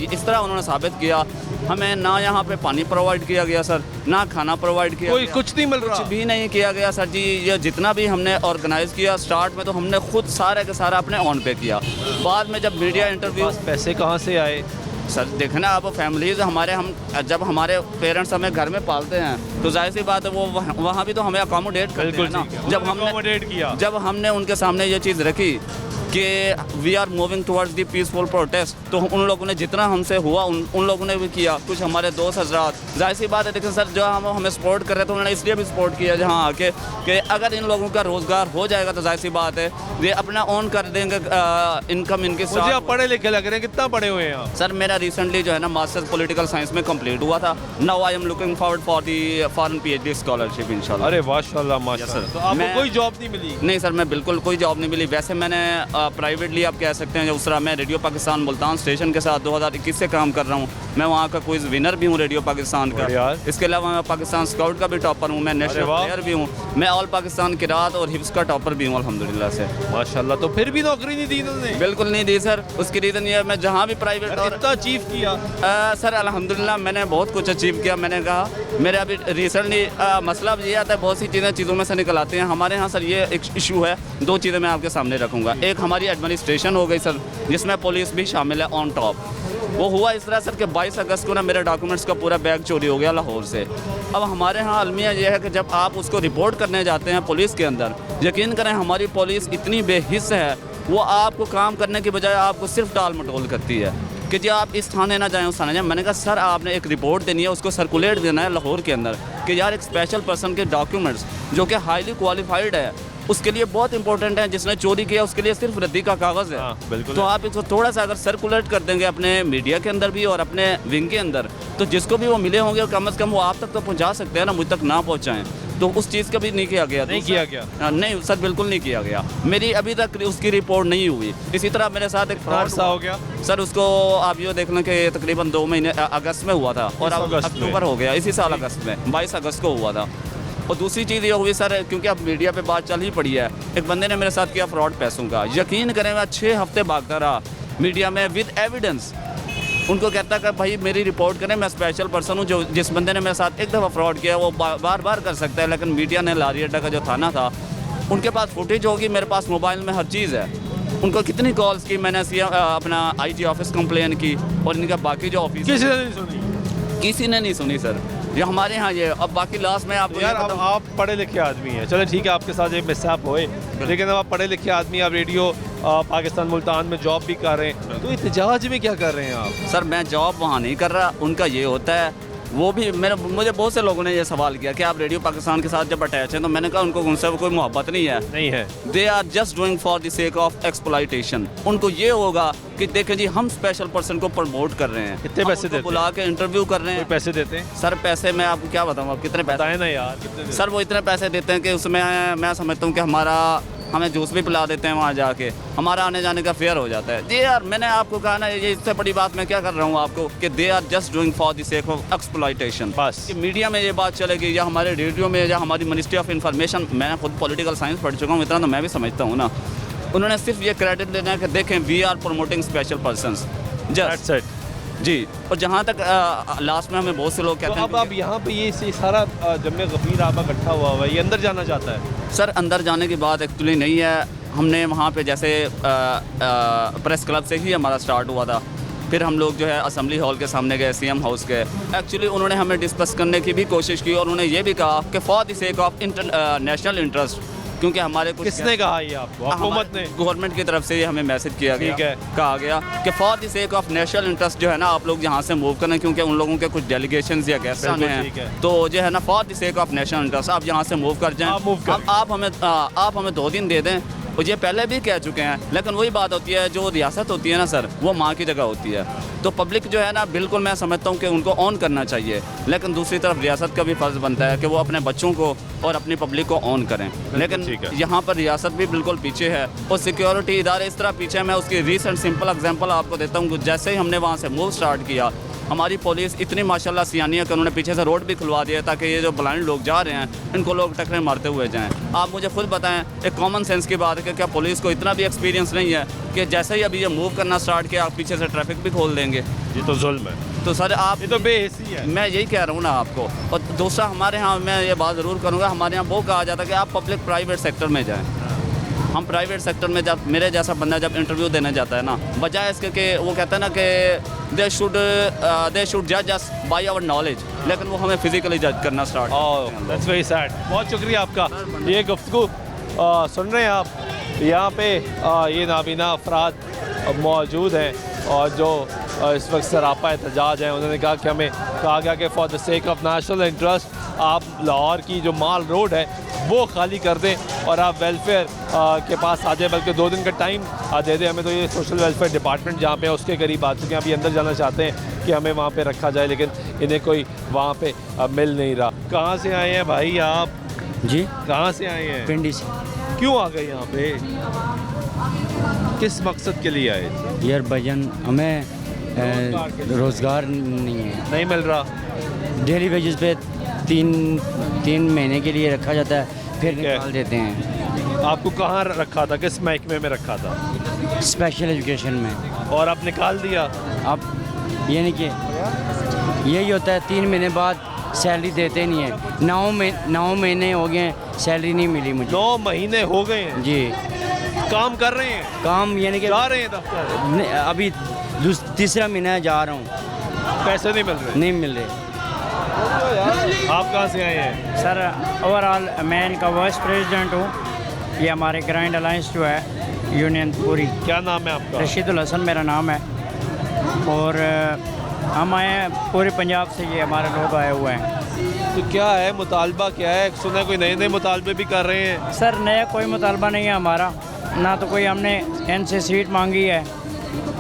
इस तरह उन्होंने साबित किया, हमें ना यहाँ पे पानी प्रोवाइड किया गया सर, ना खाना प्रोवाइड किया कोई गया, कुछ नहीं मिल रहा, कुछ भी नहीं किया गया सर जी। ये जितना भी हमने ऑर्गेनाइज़ किया स्टार्ट में तो हमने खुद सारे का सारा अपने ऑन पे किया। बाद में जब मीडिया इंटरव्यू, पैसे कहाँ से आए? सर देखें ना आप, फैमिलीज हमारे, हम जब हमारे पेरेंट्स हमें घर में पालते हैं तो जाहिर सी बात है वो वहाँ भी तो हमें अकोमोडेट करते हैं ना। जब हमने उनके सामने ये चीज़ रखी कि we are moving towards the peaceful protest, तो उन लोगों ने जितना हमसे हुआ उन लोगों ने भी किया। कुछ हमारे दोस्त हजरात, जाहिर सी बात है देखें सर, जो हम हमें सपोर्ट कर रहे थे उन्होंने इसलिए भी सपोर्ट किया जहाँ आके कि अगर इन लोगों का रोज़गार हो जाएगा तो जाहिर सी बात है ये अपना ऑन कर देंगे इनकम इनके साथ। मुझे आप पढ़े लिखे लग रहे हैं, कितना पढ़े हुए हैं आप? सर मेरा रिसेंटली जो है ना मास्टर्स पॉलिटिकल साइंस में कंप्लीट हुआ था। Now I am looking forward for the foreign PhD scholarship इंशाल्लाह। अरे माशाल्लाह माशाल्लाह। तो आपको कोई जॉब नहीं मिली? नहीं सर, मैं बिल्कुल कोई जॉब नहीं मिली। वैसे मैंने प्राइवेटली आप कह सकते हैं उसरा मैं रेडियो पाकिस्तान मुल्तान स्टेशन के साथ 2021 से काम कर रहा हूँ। मैं वहाँ का क्विज़ विनर भी हूँ रेडियो पाकिस्तान का। इसके अलावा मैं पाकिस्तान स्काउट का भी टॉपर हूँ, मैं नेशनल प्लेयर भी हूँ, मैं ऑल पाकिस्तान किरात और हिफ्स का टॉपर भी हूँ अल्हम्दुलिल्लाह से। माशाल्लाह। तो फिर भी नौकरी नहीं दी इन्होंने? बिल्कुल नहीं दी सर। उसकी रीज़न ये है मैं जहाँ भी प्राइवेट और इतना अचीव किया सर अल्हम्दुलिल्लाह मैंने बहुत कुछ अचीव किया। मैंने कहा मेरे अभी रिसेंटली मसला अब ये आता है बहुत सी चीज़ों में से निकल आती हैं। हमारे यहाँ सर ये एक इशू है, 2 चीज़ें मैं आपके सामने रखूँगा। एक हमारी एडमिनिस्ट्रेशन हो गई सर, जिसमें पुलिस भी शामिल है ऑन टॉप। वो हुआ इस तरह सर कि 22 अगस्त को ना मेरे डॉक्यूमेंट्स का पूरा बैग चोरी हो गया लाहौर से। अब हमारे यहाँ अलमिया ये है कि जब आप उसको रिपोर्ट करने जाते हैं पुलिस के अंदर, यकीन करें हमारी पुलिस इतनी बेहिस है, वो आपको काम करने के बजाय आपको सिर्फ टाल मटोल करती है कि जी आप इस थाने ना जाएं उस थाने जाएं। मैंने कहा सर आपने एक रिपोर्ट देनी है, उसको सर्कुलेट देना है लाहौर के अंदर कि यार एक स्पेशल पर्सन के डॉक्यूमेंट्स जो कि हाईली क्वालिफाइड है उसके लिए बहुत इंपॉर्टेंट है, जिसने चोरी किया उसके लिए सिर्फ रद्दी का कागज़ है। बिल्कुल। तो आप इसको थोड़ा सा अगर सर्कुलेट कर देंगे अपने मीडिया के अंदर भी और अपने विंग के अंदर, तो जिसको भी वो मिले होंगे कम से कम वो आप तक तो पहुंचा सकते हैं ना, मुझ तक ना पहुंचाएं। तो उस चीज़ का भी नहीं किया गया। नहीं किया गया? नहीं सर बिल्कुल नहीं किया गया। मेरी अभी तक उसकी रिपोर्ट नहीं हुई। इसी तरह मेरे साथ एक फ्रॉड सा हो गया सर, उसको आप ये देख लें कि तकरीबन 2 महीने अगस्त में हुआ था और अब अक्टूबर हो गया, इसी साल अगस्त में 22 अगस्त को हुआ था। और दूसरी चीज़ ये हुई सर, क्योंकि अब मीडिया पे बात चल ही पड़ी है, एक बंदे ने मेरे साथ किया फ्रॉड पैसों का। यकीन करें मैं 6 हफ्ते भागता रहा मीडिया में विद एविडेंस। उनको कहता कि भाई मेरी रिपोर्ट करें, मैं स्पेशल पर्सन हूँ। जो जिस बंदे ने मेरे साथ एक दफ़ा फ्रॉड किया वो बार बार कर सकता है, लेकिन मीडिया ने लारी अड्डा का जो थाना था उनके पास फुटेज होगी, मेरे पास मोबाइल में हर चीज़ है। उनको कितनी कॉल्स की मैंने अपना IG ऑफिस कंप्लेन की और इनका बाकी जो ऑफिस किसी ने नहीं सुनी सर। ये हमारे यहाँ ये अब बाकी लास्ट में आपको यार अब आप पढ़े लिखे आदमी हैं, चलो ठीक है आपके साथ एक मिसहैप होए, लेकिन अब आप पढ़े लिखे आदमी, आप रेडियो पाकिस्तान मुल्तान में जॉब भी कर रहे हैं, तो एहतजाज में क्या कर रहे हैं आप? सर मैं जॉब वहाँ नहीं कर रहा, उनका ये होता है वो भी मुझे बहुत से लोगों ने ये सवाल किया कि आप रेडियो पाकिस्तान के साथ जब अटैच हैं, तो मैंने कहा उनको उनसे कोई मोहब्बत नहीं है। They are just doing for the sake of exploitation. उनको ये होगा कि देखें जी हम स्पेशल पर्सन को प्रमोट कर रहे हैं। कितने पैसे देते हैं? बुला के इंटरव्यू कर रहे हैं। पैसे देते हैं सर? पैसे मैं आपको क्या बताऊँ, आप कितने पैसे बताएं ना यार। सर वो इतने पैसे देते हैं कि उसमें मैं समझता हूँ कि हमें जूस भी पिला देते हैं वहाँ जाके, हमारा आने जाने का फेयर हो जाता है। जी यार मैंने आपको कहा ना, ये इससे बड़ी बात मैं क्या कर रहा हूँ आपको कि they are just doing for the sake of exploitation. बस कि मीडिया में ये बात चलेगी या हमारे रेडियो में या हमारी मिनिस्ट्री ऑफ इंफॉर्मेशन, मैं खुद पॉलिटिकल साइंस पढ़ चुका हूँ, इतना तो मैं भी समझता हूँ ना, उन्होंने सिर्फ ये क्रेडिट देना है कि देखें we are promoting special persons just जी। और जहाँ तक लास्ट में हमें बहुत से लोग कहते हैं अब यहाँ पे ये सारा जम्मे गफीर आबा इकट्ठा हुआ है, ये अंदर जाना चाहता है? सर अंदर जाने की बात एक्चुअली नहीं है। हमने वहाँ पे जैसे प्रेस क्लब से ही हमारा स्टार्ट हुआ था, फिर हम लोग जो है असेंबली हॉल के सामने गए, CM हाउस गए। एक्चुअली उन्होंने हमें डिस्कस करने की भी कोशिश की और उन्होंने ये भी कहा कि for the sake of national interest, क्योंकि हमारे कुछ किसने कहा ये आपको? हुकूमत ने? गवर्नमेंट की तरफ से ये हमें मैसेज किया गया, कहा गया कि for the sake of national interest जो है ना आप लोग यहाँ से मूव करें, क्योंकि उन लोगों के कुछ डेलीगेशन या गेस्ट आने हैं, तो जो है ना for the sake of national interest आप यहाँ से मूव कर जाएं। आप हमें 2 दिन दे दें। और ये पहले भी कह चुके हैं, लेकिन वही बात होती है जो रियासत होती है ना सर, वो माँ की जगह होती है। तो पब्लिक जो है ना बिल्कुल मैं समझता हूँ कि उनको ऑन करना चाहिए, लेकिन दूसरी तरफ रियासत का भी फ़र्ज़ बनता है कि वो अपने बच्चों को और अपनी पब्लिक को ऑन करें। लेकिन यहाँ पर रियासत भी बिल्कुल पीछे है और सिक्योरिटी इदारे इस तरह पीछे है। मैं उसकी रीसेंट सिंपल एग्जांपल आपको देता हूँ। जैसे ही हमने वहाँ से मूव स्टार्ट किया, हमारी पुलिस इतनी माशाल्लाह सियानी है कि उन्होंने पीछे से रोड भी खुलवा दिया ताकि ये जो ब्लाइंड लोग जा रहे हैं इनको लोग टक्करें मारते हुए जाएं। आप मुझे खुद बताएं, एक कॉमन सेंस की बात है कि क्या पुलिस को इतना भी एक्सपीरियंस नहीं है कि जैसे ही अभी ये मूव करना स्टार्ट किया आप पीछे से ट्रैफिक भी खोल देंगे? ये तो जुल्म है। तो सर आप ये तो बेहिसी है। मैं यही कह रहा हूँ ना आपको। और दूसरा हमारे यहाँ मैं ये बात ज़रूर करूँगा, हमारे यहाँ वो कहा जाता है कि आप पब्लिक प्राइवेट सेक्टर में जाएँ। हम प्राइवेट सेक्टर में जब मेरे जैसा बंदा जब इंटरव्यू देने जाता है ना, बजाय इसके कि वो कहता है ना कि दे शुड जज अस बाय आवर नॉलेज, लेकिन वो हमें फिजिकली जज करना स्टार्ट। That's very sad. बहुत शुक्रिया आपका। ये गुफ्तगू सुन रहे हैं आप, यहाँ पे ये नाबीना अफराद मौजूद हैं और जो इस वक्त सरापा एहतजाज हैं। उन्होंने कहा कि हमें कहा गया कि for the sake of national interest आप लाहौर की जो माल रोड है वो खाली कर दें और आप वेलफेयर के पास आ जाए, बल्कि 2 दिन का टाइम दे दें हमें। तो ये सोशल वेलफेयर डिपार्टमेंट जहाँ पे है उसके करीब आ चुके हैं, अभी अंदर जाना चाहते हैं कि हमें वहाँ पे रखा जाए, लेकिन इन्हें कोई वहाँ पे मिल नहीं रहा। कहाँ से आए हैं भाई आप? जी कहाँ से आए हैं? पिंडी से। क्यों आ गए यहाँ पे? किस मकसद के लिए आए थे? यार भजन हमें रोज़गार नहीं है, नहीं मिल रहा। डेली वेजेस पे तीन महीने के लिए रखा जाता है, फिर ठीक है। निकाल देते हैं। आपको कहाँ रखा था, किस महकमे में रखा था? स्पेशल एजुकेशन में। और आप निकाल दिया? अब ये नहीं कि यही होता है, 3 महीने बाद सैलरी देते नहीं है। 9 महीने हो गए सैलरी नहीं मिली मुझे। 9 महीने हो गए हैं। जी। काम कर रहे हैं? काम यानी कि जा रहे हैं दफ्तर? अभी तीसरा महीना है, जा रहा हूँ, पैसे नहीं मिल रहे? नहीं मिल रहे। आप कहाँ से आए हैं? सर ओवरऑल मैं इनका वाइस प्रेसिडेंट हूँ। ये हमारे ग्रांड अलायंस जो है यूनियन पूरी। क्या नाम है आपका? रशीदुल हसन मेरा नाम है। और हम आए हैं पूरे पंजाब से, ये हमारे लोग आए हुए हैं। तो क्या है मुतालबा, क्या है? सुना कोई नए नए मुतालबे भी कर रहे हैं? सर नया कोई मुतालबा नहीं है हमारा, ना तो कोई हमने इनसे सीट मांगी है।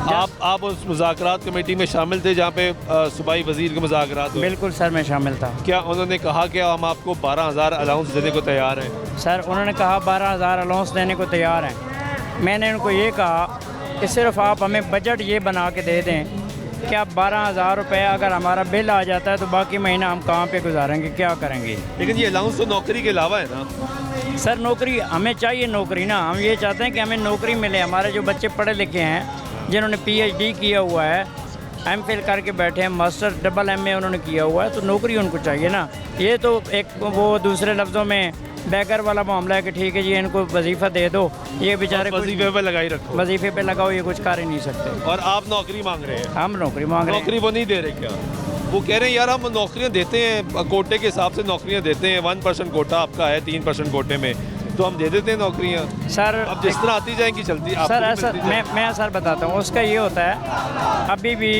आप उस मुज़ाकरात कमेटी में शामिल थे जहाँ पे सूबाई वजीर के मुज़ाकरात हुए? बिल्कुल सर, मैं शामिल था। क्या उन्होंने कहा कि हम आपको 12,000 अलाउंस देने को तैयार हैं? सर उन्होंने कहा 12,000 अलाउंस देने को तैयार हैं। मैंने उनको ये कहा कि सिर्फ आप हमें बजट ये बना के दे दें कि आप 12,000 रुपये अगर हमारा बिल आ जाता है तो बाकी महीना हम कहाँ पे गुजारेंगे, क्या करेंगे। लेकिन ये अलाउंस तो नौकरी के अलावा है ना? सर नौकरी हमें चाहिए, नौकरी ना, हम ये चाहते हैं कि हमें नौकरी मिले। हमारे जो बच्चे पढ़े लिखे हैं, जिन्होंने PhD किया हुआ है, MPhil करके बैठे हैं, मास्टर MA उन्होंने किया हुआ है, तो नौकरी उनको चाहिए ना। ये तो एक वो दूसरे लफ्ज़ों में बैगर वाला मामला है कि ठीक है जी इनको वजीफ़ा दे दो, ये बेचारे वजीफे पे लगाई रखो, वजीफे पे लगाओ, ये कुछ कर ही नहीं सकते। और आप नौकरी मांग रहे हैं? हम नौकरी मांग रहे हैं। नौकरी वो नहीं दे रहे क्या? वो कह रहे हैं यार हम नौकरियां देते हैं, कोटे के हिसाब से नौकरियां देते हैं, 1% कोटा आपका है, 3% कोटे में, तो हम दे देते हैं नौकरियां। सर अब जिस तरह आती जाएंगी चलती सर ऐसा मैं सर बताता हूँ, उसका ये होता है अभी भी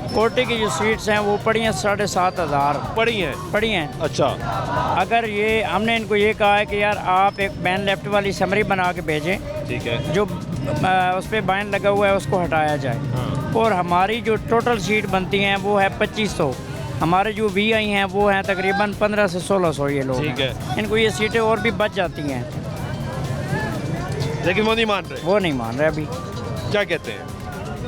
कोटे की जो सीट्स हैं वो पड़ी हैं 7,500 पड़ी हैं। अच्छा। अगर ये हमने इनको ये कहा है कि यार आप एक बैन लेफ्ट वाली समरी बना के भेजें, ठीक है, जो उस पर बैन लगा हुआ है उसको हटाया जाए। और हमारी जो टोटल सीट बनती हैं वो है 2500। हमारे जो VI हैं वो हैं तकरीबन 15 से 1600 ये लोग। ठीक है। इनको ये सीटें और भी बच जाती हैं, लेकिन वो नहीं मान रहे। वो नहीं मान रहे। अभी क्या कहते हैं?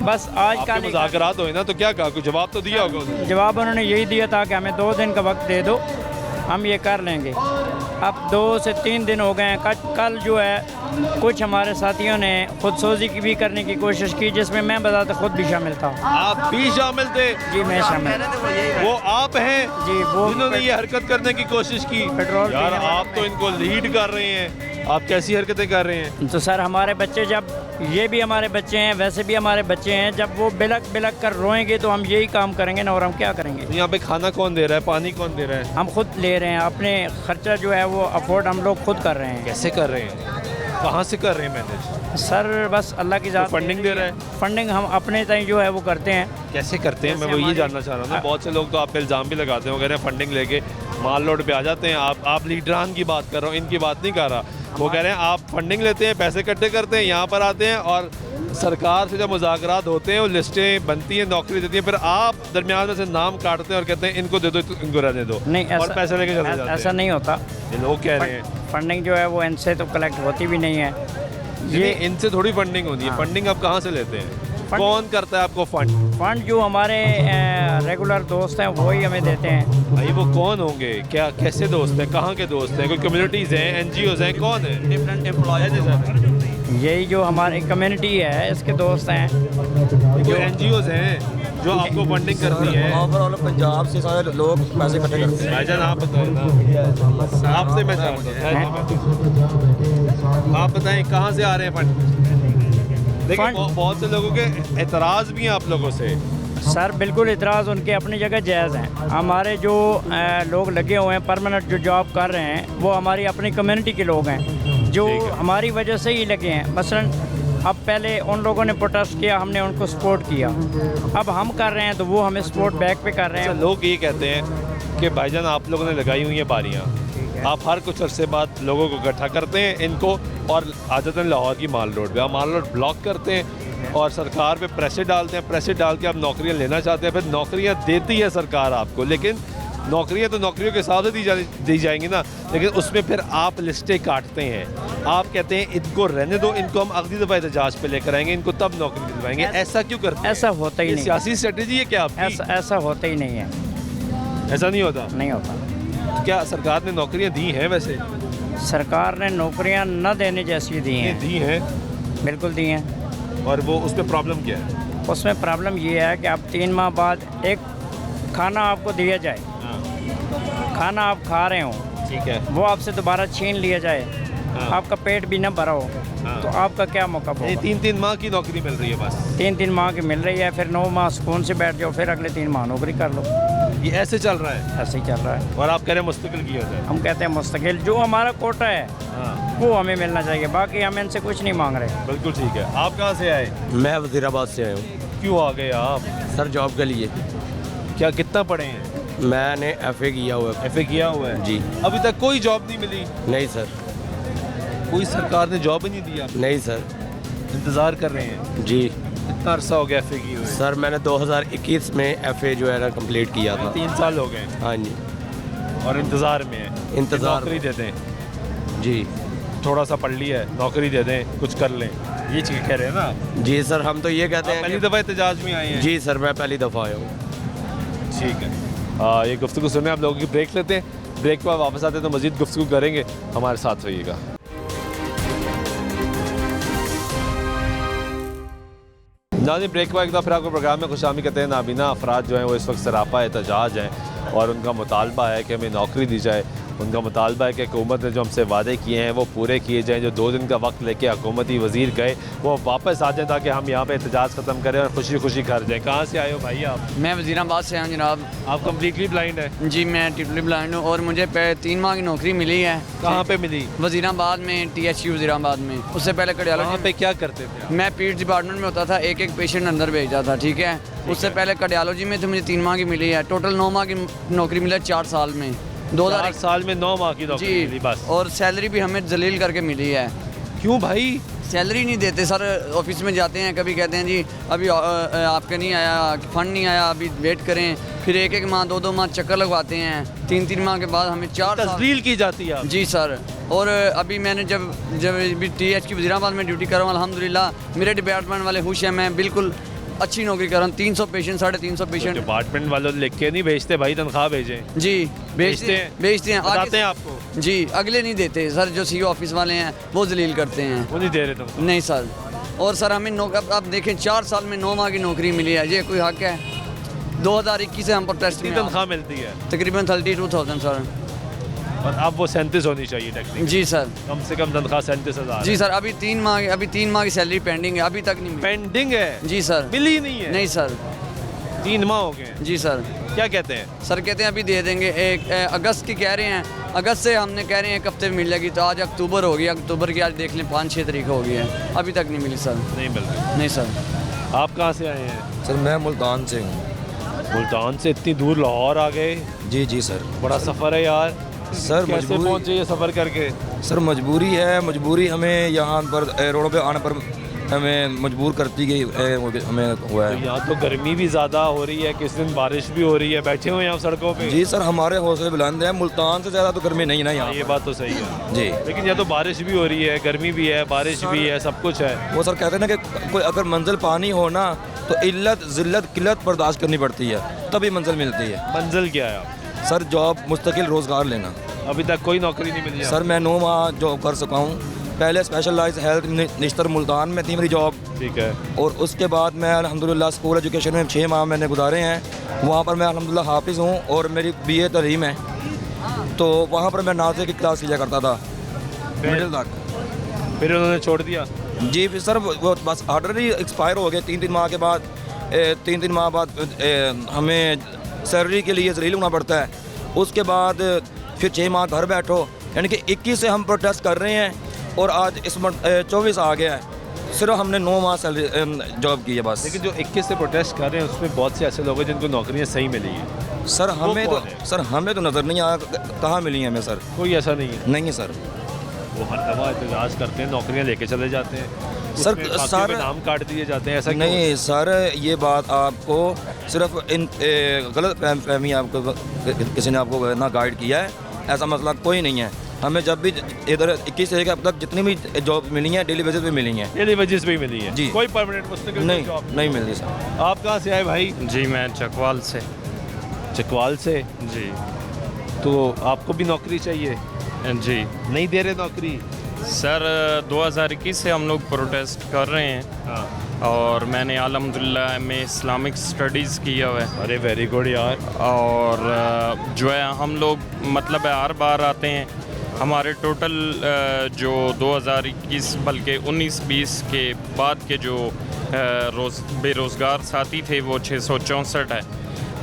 बस आज आपके का मुज़ाकरात हुए ना, तो क्या कहा, कुछ जवाब तो दिया होगा उन्होंने? जवाब उन्होंने यही दिया था कि हमें 2 दिन का वक्त दे दो, हम ये कर लेंगे। अब 2 से 3 दिन हो गए हैं। कल जो है कुछ हमारे साथियों ने खुदसोजी की भी करने की कोशिश की, जिसमें मैं बताता खुद भी शामिल था। आप भी शामिल थे? जी मैं शामिल। वो आप हैं जी वो जिन्होंने ये हरकत करने की कोशिश की? पेट्रोल यार पीने आप तो इनको लीड कर रहे हैं, आप कैसी हरकतें कर रहे हैं? तो सर हमारे बच्चे, जब ये भी हमारे बच्चे हैं, वैसे भी हमारे बच्चे हैं, जब वो बिलक कर रोएंगे तो हम यही काम करेंगे ना, और हम क्या करेंगे। तो यहाँ पे खाना कौन दे रहा है, पानी कौन दे रहा है? हम खुद ले रहे हैं, अपने खर्चा जो है वो अफोर्ड हम लोग खुद कर रहे हैं। कैसे कर रहे हैं, कहाँ से कर रहे हैं मैनेज? सर बस अल्लाह की ज़ात फंडिंग दे रहा है? फंडिंग हम अपने ताई जो है वो करते हैं। कैसे करते हैं, मैं वो ये जानना चाह रहा हूँ। बहुत से लोग तो आप पे इल्ज़ाम भी लगाते हैं, वो कह रहे हैं फंडिंग लेके माल लोड पे आ जाते हैं। आप लीडरान की बात कर रहा हूँ, इनकी बात नहीं कर रहा। वो कह रहे हैं आप फंडिंग लेते हैं, पैसे इकट्ठे करते हैं, यहाँ पर आते हैं और सरकार से जब मुज़ाकरात होते हैं, वो लिस्टें बनती हैं, नौकरी देती हैं, फिर आप दरमियान में से नाम काटते हैं और कहते हैं इनको दे दो, इनको रहने दो, नहीं और पैसे लेके चले जाते हैं। ऐसा नहीं होता। ये लोग कह रहे हैं फंडिंग जो है वो इनसे तो कलेक्ट होती भी नहीं है। ये इनसे थोड़ी फंडिंग होती है। फंडिंग आप कहाँ से लेते हैं? कौन करता है आपको फंड जो हमारे रेगुलर दोस्त हैं वही हमें देते हैं। भाई वो कौन होंगे, क्या कैसे दोस्त हैं, कहाँ के दोस्त हैं? कोई कम्युनिटीज़ हैं, NGOs हैं, कौन है? Different employees. यही जो हमारी कम्युनिटी है इसके दोस्त हैं, जो NGOs हैं जो आपको फंडिंग करती है। ओवरऑल पंजाब से सारे लोग पैसे इकट्ठे करते हैं। भाईजान आप बताएं ना, आपसे मैं चाहता हूं, आप बताएं कहाँ से आ रहे हैं फंड? देखिए बहुत से लोगों के एतराज़ भी हैं आप लोगों से। सर बिल्कुल इतराज़ उनके अपनी जगह जायज़ हैं। हमारे जो लोग लगे हुए हैं परमानेंट जो जॉब कर रहे हैं वो हमारी अपनी कम्युनिटी के लोग हैं, जो हमारी वजह से ही लगे हैं। मसलन अब पहले उन लोगों ने प्रोटेस्ट किया, हमने उनको सपोर्ट किया, अब हम कर रहे हैं तो वो हमें सपोर्ट बैक पे कर रहे हैं। लोग ये कहते हैं कि भाईजान आप लोगों ने लगाई हुई हैं बारियाँ, आप हर कुछ अरसे बाद लोगों को इकट्ठा करते हैं इनको, और आदतन लाहौर की माल रोड पे आप माल रोड ब्लॉक करते हैं और सरकार पे प्रेशर डालते हैं। प्रेशर डाल के आप नौकरियां लेना चाहते हैं, फिर नौकरियां देती है सरकार आपको, लेकिन नौकरियां तो नौकरियों के हिसाब से दी जाएंगी ना, लेकिन उसमें फिर आप लिस्टें काटते हैं। आप कहते हैं इनको रहने दो, इनको हम अगली दफ़ा एहतजाज पे लेकर आएंगे, इनको तब नौकरी दिलवाएंगे। ऐसा क्यों करते हैं? ऐसा होता ही नहीं। सियासी स्ट्रेटजी है क्या आपकी? ऐसा होता ही नहीं है। ऐसा नहीं होता? नहीं होता। क्या सरकार ने नौकरियां दी हैं? वैसे सरकार ने नौकरियां न देने जैसी दी हैं। दी हैं, बिल्कुल दी हैं। और वो उसमें प्रॉब्लम क्या है? उसमें प्रॉब्लम ये है कि आप 3 माह बाद एक खाना आपको दिया जाए, खाना आप खा रहे हो, ठीक है, वो आपसे दोबारा छीन लिया जाए, आपका पेट भी ना भरा हो, तो आपका क्या मौका होगा? 3-3 माह की नौकरी मिल रही है बस। 3-3 माह की मिल रही है, फिर 9 माह सुकून से बैठ जाओ, फिर अगले 3 माह नौकरी कर लो। ये ऐसे चल रहा है? ऐसे ही चल रहा है। और आप कह रहे हैं मुस्तकिल किया जाए? हम कहते हैं मुस्तकिल, जो हमारा कोटा है वो हमें मिलना चाहिए, बाकी हम इनसे कुछ नहीं मांग रहे। बिल्कुल ठीक है। आप कहाँ से आए? मैं वज़ीराबाद से आया हूँ। क्यों आ गए आप? सर जॉब के लिए। क्या कितना पढ़े हैं? मैंने FA किया हुआ है। FA किया हुआ है जी। अभी तक कोई जॉब नहीं मिली? नहीं सर। कोई सरकार ने जॉब ही नहीं दिया? नहीं सर। इंतज़ार कर रहे हैं? जी। कितना अरसा हो गया FA किए हुए? सर मैंने 2021 में FA जो है ना कंप्लीट किया था। 3 साल हो गए। हाँ जी। और इंतज़ार में है? इंतज़ार। नौकरी दे दें। जी। थोड़ा सा पढ़ लिया है, नौकरी दे दें, कुछ कर लें, ये चीज़ कह रहे हैं ना आप? जी सर, हम तो ये कहते हैं पहली दफ़ा एहतजाज में आए हैं? जी सर, मैं पहली दफ़ा आया हूँ। ठीक है। ये गुफ्तगू सुने, आप लोगों की ब्रेक लेते हैं, ब्रेक के बाद वापस आते हैं तो मज़ीद गुफ्तगू करेंगे, हमारे साथ रहिएगा। नाज़रीन, ब्रेक के बाद एक बार फिर आपको प्रोग्राम में खुशामी कहते हैं। नाबीना अफराद जो हैं वो इस वक्त सरापा एहतजाज हैं और उनका मुतालबा है कि हमें नौकरी दी जाए। उनका मुतालबा है कि हुकूमत ने जो हमसे वादे किए हैं वो पूरे किए जाएँ। जो 2 दिन का वक्त लेके हुकूमती वज़ीर गए वो वापस आ जाएँ ताकि हम यहाँ पे एहतजाज ख़त्म करें और खुशी खुशी घर जाएँ। कहाँ से आए हो भाई आप? मैं वज़ीराबाद से हूँ जनाब। आप कम्प्लीटली ब्लाइंड है? जी, मैं टोटली ब्लाइंड हूँ और मुझे 3 माह की नौकरी मिली है। कहाँ पे मिली? वज़ीराबाद में, THU वज़ीराबाद में। उससे पहले कड़ियाला। वहाँ पे क्या करते थे? मैं पीड्स डिपार्टमेंट में होता था, एक पेशेंट अंदर भेजता था, ठीक है। उससे पहले कार्डियोलॉजी में तो मुझे 3 माह की मिली है। टोटल 9 माह की नौकरी मिली है 4 साल में। 4 साल में 9 माह की नौकरी मिली बस। और सैलरी भी हमें जलील करके मिली है। क्यों भाई? सैलरी नहीं देते सर। ऑफिस में जाते हैं, कभी कहते हैं जी अभी आपका नहीं आया, फंड नहीं आया, अभी वेट करें। फिर 1-1 माह 2-2 माह चक्कर लगवाते हैं। 3-3 माह के बाद हमें 4 तस्लील की जाती है। जी सर। और अभी मैंने जब TH की वज़ीराबाद में ड्यूटी कर रहा हूँ, अल्हम्दुलिल्लाह मेरे डिपार्टमेंट वाले खुश हैं। मैं बिल्कुल अच्छी नौकरी कर रहा हूँ। 300 पेशेंट, 350 पेशेंट। डिपार्टमेंट वालों लिख के नहीं भेजते भाई, तनख्वाह भेजें? जी भेजते हैं। बताते हैं आपको? जी, अगले नहीं देते सर। जो CO ऑफिस वाले हैं वो जलील करते हैं। वो नहीं दे रहे तुम? नहीं सर। और सर हमें अब देखें 4 साल में 9 माह की नौकरी मिली है, ये कोई हक है? 2021 से हम प्रोटेस्ट में। तनख्वाह मिलती है? तकरीबन 32,000 सर। और अब वो 37 होनी चाहिए टेक्निकली? जी सर। कम से कम तनख्वाह 37,000। जी सर। अभी 3 माह की सैलरी पेंडिंग है, अभी तक नहीं मिली। पेंडिंग है? जी सर। मिली नहीं है? नहीं सर। 3 माह हो गए? जी सर। क्या कहते हैं? सर कहते हैं अभी दे देंगे। 1 अगस्त की कह रहे हैं, अगस्त से हमने कह रहे हैं 1 हफ्ते में मिल जाएगी। तो आज अक्टूबर हो गया, अक्टूबर की आज देख लें 5-6 तारीख हो गई है, अभी तक नहीं मिली सर। नहीं मिल रही? नहीं सर। आप कहाँ से आए हैं? सर मैं मुल्तान से हूँ। मुल्तान से इतनी दूर लाहौर आ गए? जी जी सर। बड़ा सफ़र है यार। सर कैसे पहुँचे ये सफ़र करके? सर मजबूरी है, मजबूरी हमें यहाँ पर रोड पे आने पर हमें मजबूर करती गई, हमें हुआ है। तो यहाँ तो गर्मी भी ज़्यादा हो रही है, किस दिन बारिश भी हो रही है, बैठे हुए हैं आप सड़कों पे। जी सर, हमारे हौसले बुलंद हैं। मुल्तान से ज़्यादा तो गर्मी नहीं ना यहाँ। ये बात तो सही है जी। लेकिन यहाँ तो बारिश भी हो रही है, गर्मी भी है, बारिश भी है, सब कुछ है। वो सर कहते हैं ना कि कोई अगर मंजिल पानी हो ना तो इल्लत ज़िल्लत किल्लत बर्दाश्त करनी पड़ती है, तभी मंजिल मिलती है। मंजिल क्या है? सर जॉब, मुस्तकिल रोज़गार लेना। अभी तक कोई नौकरी नहीं मिली? सर मैं 9 माह जॉब कर सका हूँ। पहले स्पेशलाइज हेल्थ निश्तर मुल्तान में थी मेरी जॉब। ठीक है। और उसके बाद मैं अल्हम्दुलिल्लाह स्कूल एजुकेशन में 6 माह मैंने गुजारे हैं। वहाँ पर मैं अल्हम्दुलिल्लाह हाफिज़ हूँ और मेरी BA तालीम है। तो वहाँ पर मैं नाज़े की क्लास लिया करता था मिडिल तक। फिर उन्होंने छोड़ दिया? जी फिर सर वो बस ऑर्डर ही एक्सपायर हो गए। 3-3 माह के बाद 3-3 माह बाद हमें सैलरी के लिए जलील होना पड़ता है। उसके बाद फिर 6 माह घर बैठो, यानी कि 21 से हम प्रोटेस्ट कर रहे हैं और आज इस 24 आ गया है। सिर्फ हमने 9 माह सैलरी जॉब की है बस। लेकिन जो 21 से प्रोटेस्ट कर रहे हैं उसमें बहुत से ऐसे लोग हैं जिनको नौकरियां सही मिली है। सर हमें तो नज़र नहीं आया, कहाँ मिली है हमें सर? कोई ऐसा नहीं है? नहीं है सर। वो हर दफ़ा एहतजाज करते हैं, नौकरियां लेके चले जाते हैं। सर उसमें बाकियों सर के नाम काट दिए जाते हैं, ऐसा क्यों? नहीं सर, ये बात आपको सिर्फ गलत फहमी आपको किसी ने आपको ना गाइड किया है, ऐसा मसला कोई नहीं है। हमें जब भी इधर 21 से अब तक जितनी भी जॉब मिली हैं डेली बेसिस पे मिली हैं। डेली वेजेस पे ही मिली है जी। कोई परमानेंट मुस्तकिल नहीं जॉब नहीं मिलती सर। आप कहाँ से आए भाई? जी मैं चकवाल से। चकवाल से? जी। तो आपको भी नौकरी चाहिए? जी नहीं दे रहे नौकरी? सर 2021 से हम लोग प्रोटेस्ट कर रहे हैं। हाँ। और मैंने अल्हम्दुलिल्लाह में इस्लामिक स्टडीज़ किया हुआ है। अरे वेरी गुड यार। और जो है हम लोग मतलब हर बार आते हैं, हमारे टोटल जो 2021 बल्कि 19-20 के बाद के जो बेरोज़गार साथी थे वो 664 है।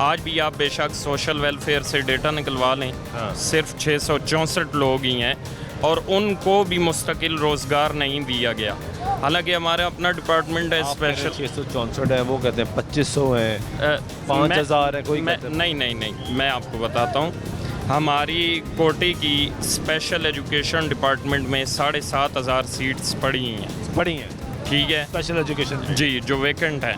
आज भी आप बेशक सोशल वेलफेयर से डेटा निकलवा लें, सिर्फ 664 लोग ही हैं और उनको भी मुस्तकिल रोज़गार नहीं दिया गया। हालांकि हमारा अपना डिपार्टमेंट है स्पेशल। 664 है, वो कहते हैं 2500 है, 5000 है, कोई नहीं, मैं आपको बताता हूँ। हमारी कोटे की स्पेशल एजुकेशन डिपार्टमेंट में 7500 सीट्स पड़ी हैं। ठीक है, स्पेशल एजुकेशन जी, जो वैकेंट है।